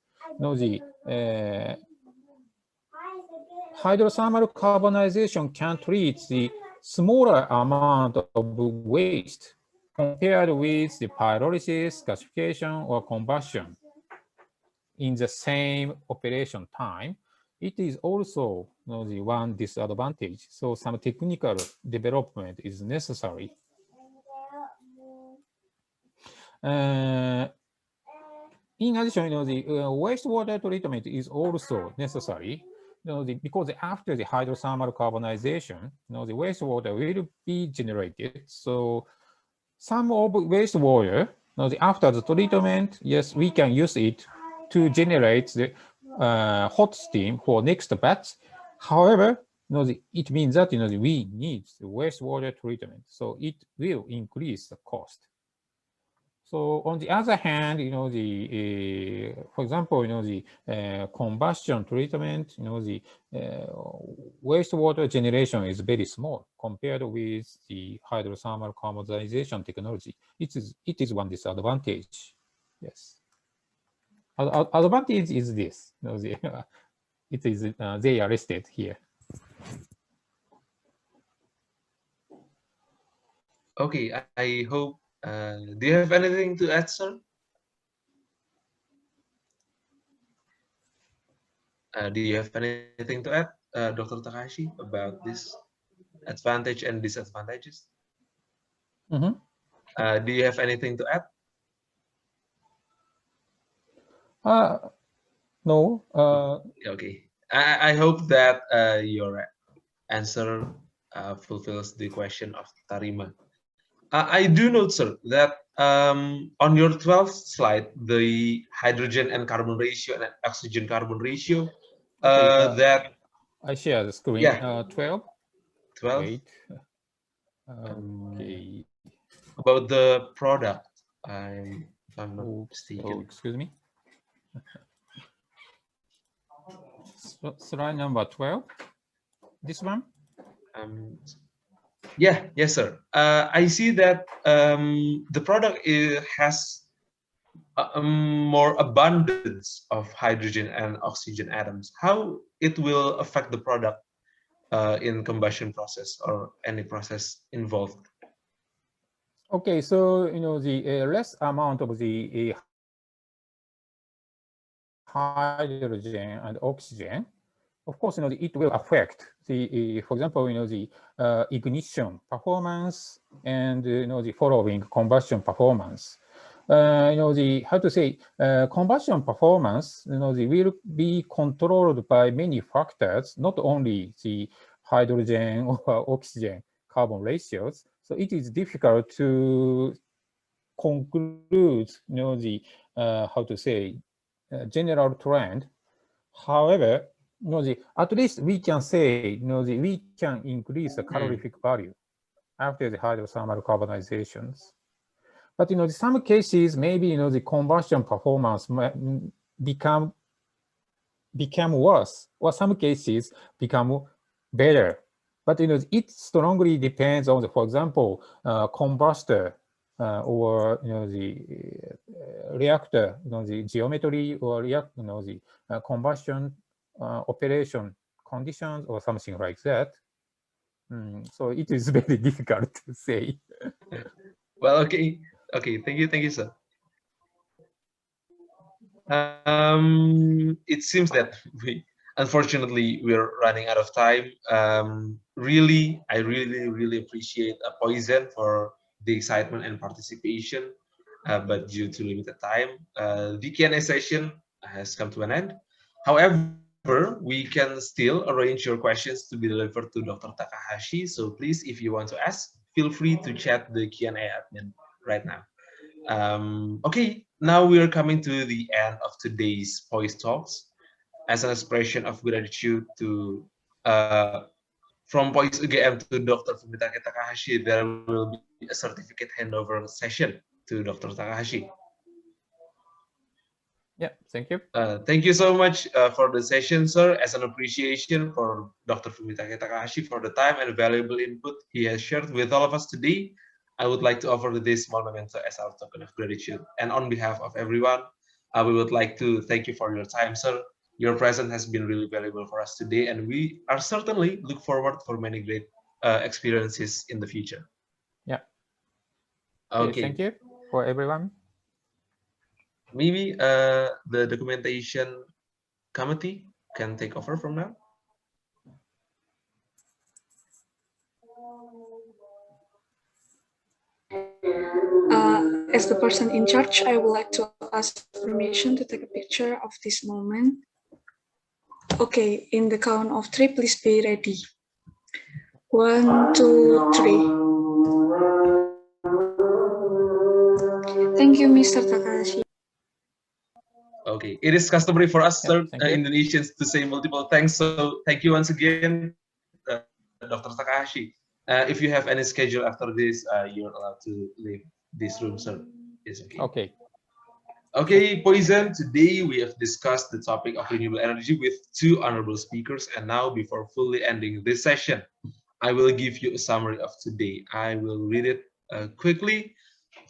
hydrothermal carbonization can treat the smaller amount of waste compared with the pyrolysis, gasification, or combustion in the same operation time. It is also the one disadvantage. So some technical development is necessary. In addition, the wastewater treatment is also necessary. Because after the hydrothermal carbonization, the wastewater will be generated. So some of wastewater, after the treatment, yes, we can use it to generate the hot steam for next batch. However, it means that we need the wastewater treatment, so it will increase the cost. So on the other hand, for example, the combustion treatment, the wastewater generation is very small compared with the hydrothermal carbonization technology. It is one disadvantage. Yes. Advantage is this. It is they are listed here. Okay, I hope. Do you have anything to add, sir? Do you have anything to add, Dr. Takahashi, about this advantage and disadvantages? Mm-hmm. Do you have anything to add? No. Okay. I hope that your answer fulfills the question of Tarima. I do note, sir, that on your 12th slide, the hydrogen and carbon ratio and oxygen carbon ratio, that I share the screen. Yeah. 12. 12. Wait. Okay. About the product, if I'm not mistaken. Oh, excuse me. Slide number 12. This one. Yeah, yes, sir. I see that the product has more abundance of hydrogen and oxygen atoms. How it will affect the product in combustion process or any process involved? Okay, so the less amount of the hydrogen and oxygen, of course, it will affect the, for example, the ignition performance and the following combustion performance. How to say, combustion performance, they will be controlled by many factors, not only the hydrogen or oxygen carbon ratios. So it is difficult to conclude, the how to say, general trend. However, at least we can say, we can increase the calorific value after the hydrothermal carbonizations. But in some cases, maybe the combustion performance might become worse, or some cases become better. But it strongly depends on for example, combustor or the reactor, the geometry or the combustion operation conditions or something like that. So it is very difficult to say. Well, okay, thank you, sir. It seems that Unfortunately, we're running out of time. I really appreciate Poison for the excitement and participation, but due to limited time, the Q&A session has come to an end. However, we can still arrange your questions to be delivered to Dr. Takahashi. So please, if you want to ask, feel free to chat the Q&A admin right now. Okay, now we are coming to the end of today's Poise Talks. As an expression of gratitude to from Poise UGM to Dr. Fumitake Takahashi, there will be a certificate handover session to Dr. Takahashi. Yeah, thank you. Thank you so much for the session, sir. As an appreciation for Dr. Fumitake Takahashi for the time and valuable input he has shared with all of us today, I would like to offer this small memento as our token of gratitude. And on behalf of everyone, we would like to thank you for your time, sir. Your presence has been really valuable for us today, and we are certainly look forward for many great experiences in the future. Yeah. Okay. Thank you for everyone. Maybe the documentation committee can take over from now. As the person in charge, I would like to ask permission to take a picture of this moment. Okay, in the count of 3, please be ready. 1, 2, 3. Thank you, Mr. Takahashi. Okay, it is customary for us, sir, Indonesians, to say multiple thanks. So thank you once again, Dr. Takahashi. If you have any schedule after this, you're allowed to leave this room, sir. It's okay. Okay. Okay, Poison, today we have discussed the topic of renewable energy with 2 honorable speakers. And now, before fully ending this session, I will give you a summary of today. I will read it quickly.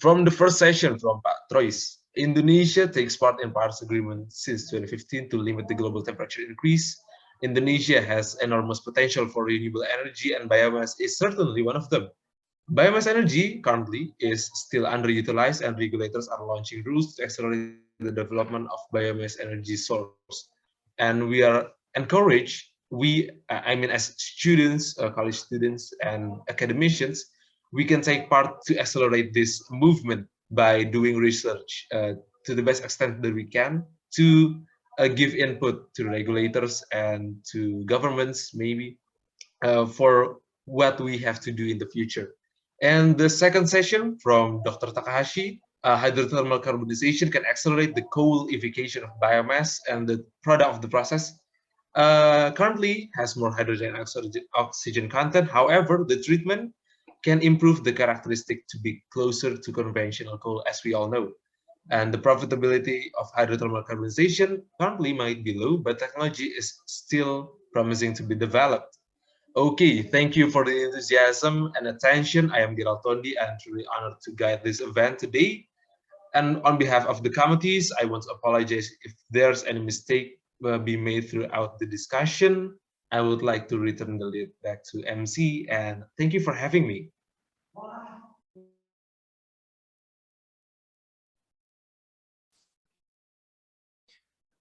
From the first session from Pak Trois, Indonesia takes part in Paris Agreement since 2015 to limit the global temperature increase. Indonesia has enormous potential for renewable energy, and biomass is certainly one of them. Biomass energy currently is still underutilized, and regulators are launching rules to accelerate the development of biomass energy source. And we are encouraged, as students, college students and academicians, we can take part to accelerate this movement by doing research to the best extent that we can to give input to regulators and to governments, maybe, for what we have to do in the future. And the second session from Dr. Takahashi, hydrothermal carbonization can accelerate the coalification of biomass, and the product of the process currently has more hydrogen and oxygen content. However, the treatment can improve the characteristic to be closer to conventional coal, as we all know. And the profitability of hydrothermal carbonization currently might be low, but technology is still promising to be developed. Okay, thank you for the enthusiasm and attention. I am Gerald Tondi. I'm truly honored to guide this event today. And on behalf of the committees, I want to apologize if there's any mistake be made throughout the discussion. I would like to return the lead back to MC, and thank you for having me.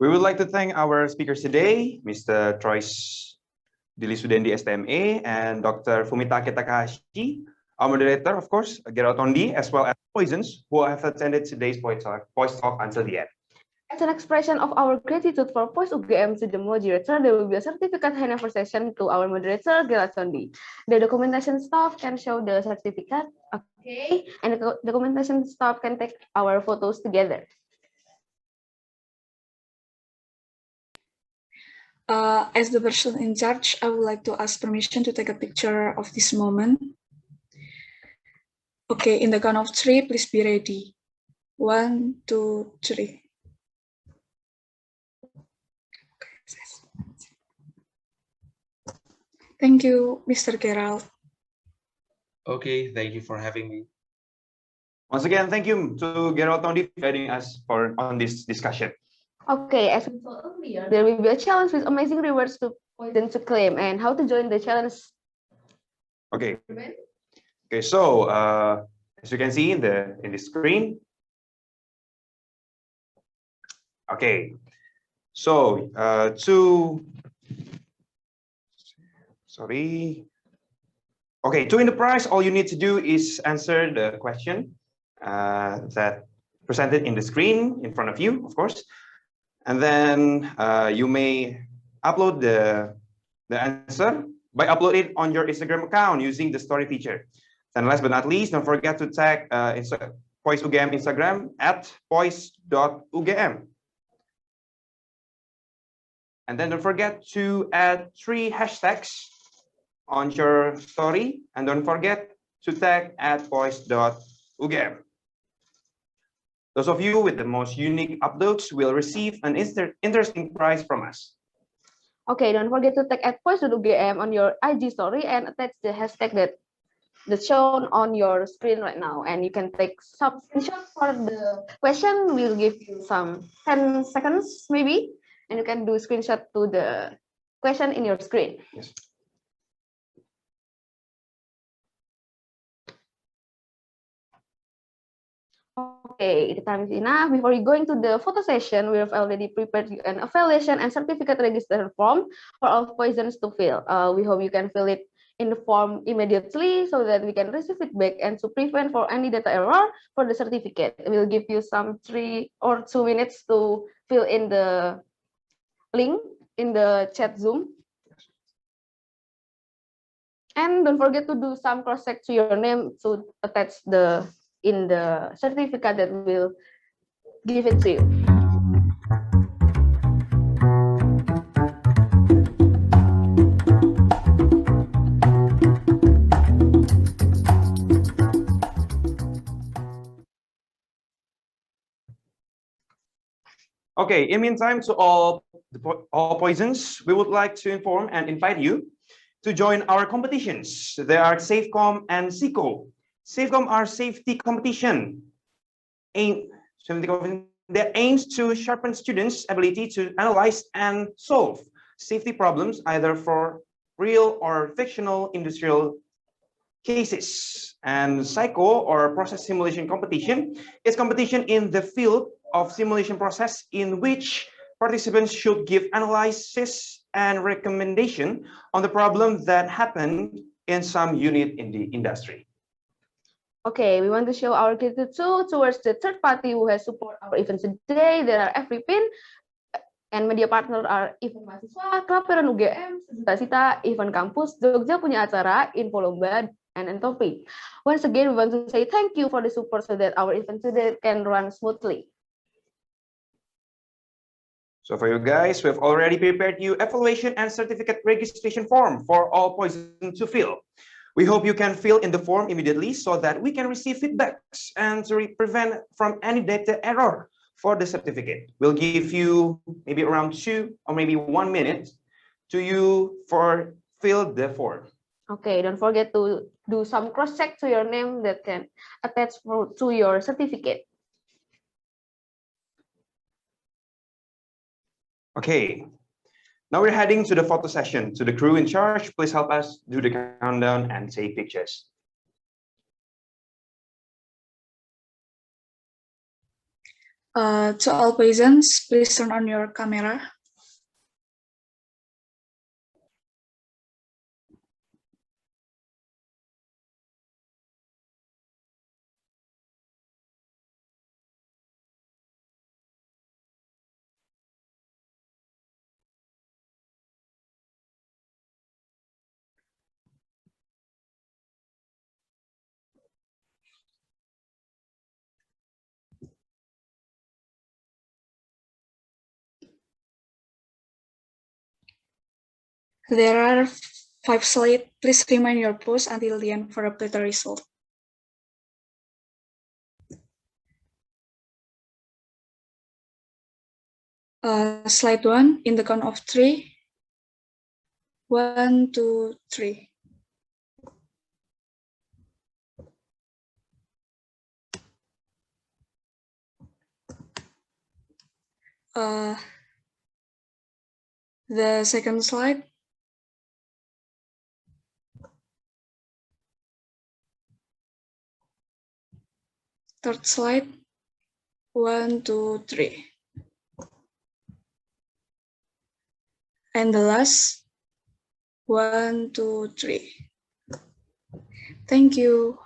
We would like to thank our speakers today, Mr. Trois Dilisudendi STMA and Dr. Fumitake Takahashi, our moderator, of course, Gerald Tondi, as well as Poisons, who have attended today's Poise Talk until the end. As an expression of our gratitude for Poise UGM to the moderator, there will be a certificate handover session to our moderator, Gerald Tondi. The documentation staff can show the certificate, okay, and the documentation staff can take our photos together. As the person in charge, I would like to ask permission to take a picture of this moment. Okay, in the count of 3, please be ready. 1, 2, 3. Thank you, Mr. Gerald. Okay, thank you for having me. Once again, thank you to Gerald Tondi for guiding us on this discussion. Okay, as we saw earlier, there will be a challenge with amazing rewards to Poison to claim, and how to join the challenge. Okay. Okay, so as you can see in the screen. Okay, so to Sorry. Okay, to win the prize, all you need to do is answer the question that presented in the screen in front of you, of course. And then you may upload the answer by uploading it on your Instagram account using the story feature. And last but not least, don't forget to tag Poise UGM Instagram at poise.ugm. And then don't forget to add 3 hashtags on your story, and don't forget to tag at poise.ugm. Those of you with the most unique uploads will receive an interesting prize from us. Okay, don't forget to tag at poise.ugm on your IG story and attach the hashtag that's shown on your screen right now. And you can take some screenshots for the question. We'll give you some 10 seconds maybe, and you can do a screenshot to the question in your screen. Yes. Okay, the time is enough. Before you go into the photo session, we have already prepared an evaluation and certificate register form for all poisons to fill. We hope you can fill it in the form immediately so that we can receive feedback and to prevent for any data error for the certificate. We'll give you some 3 or 2 minutes to fill in the link in the chat Zoom. And don't forget to do some cross-check to your name to attach in the certificate that will give it to you. Okay, in the meantime, to all poisons, we would like to inform and invite you to join our competitions. They are SafeCom and SICO. SafeCom are safety competition that aims to sharpen students' ability to analyze and solve safety problems either for real or fictional industrial cases. And SICO, or process simulation competition, is competition in the field of simulation process in which participants should give analysis and recommendation on the problem that happened in some unit in the industry. Okay, we want to show our gratitude towards the third party who has support our event today. There are Everypin, and media partner are Event Mahasiswa, Kelaparan UGM, Sita, Event Kampus, Jogja Punya Acara, Info Lomba, and Entopi. Once again, we want to say thank you for the support so that our event today can run smoothly. So for you guys, we've already prepared you evaluation and certificate registration form for all poison to fill. We hope you can fill in the form immediately so that we can receive feedbacks and to prevent from any data error for the certificate. We'll give you maybe around 2 or maybe 1 minute to you for fill the form. Okay, don't forget to do some cross-check to your name that can attach to your certificate. Okay, now we're heading to the photo session. To the crew in charge, please help us do the countdown and take pictures. To all poisons, please turn on your camera. There are 5 slides. Please remain your pose until the end for a better result. Slide 1, in the count of 3. 1, 2, 3. The second slide. Third slide. 1, 2, 3. And the last. 1, 2, 3. Thank you.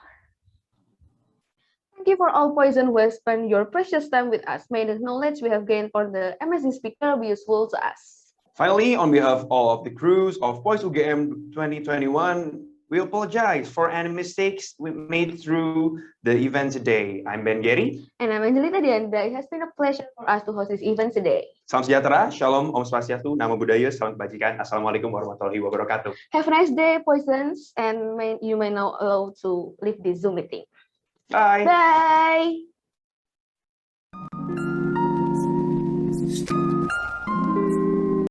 Thank you for all Poison who has spent your precious time with us. May the knowledge we have gained for the amazing speaker be useful to us. Finally, on behalf of all of the crews of Poise UGM 2021, we apologize for any mistakes we made through the event today. I'm Ben Gary. And I'm Angelita Dianda. It has been a pleasure for us to host this event today. Salam sejahtera, shalom, om swastiastu, namo buddhaya, salam kebajikan, assalamualaikum warahmatullahi wabarakatuh. Have a nice day, Poisons, and you may now allow to leave this Zoom meeting. Bye. Bye.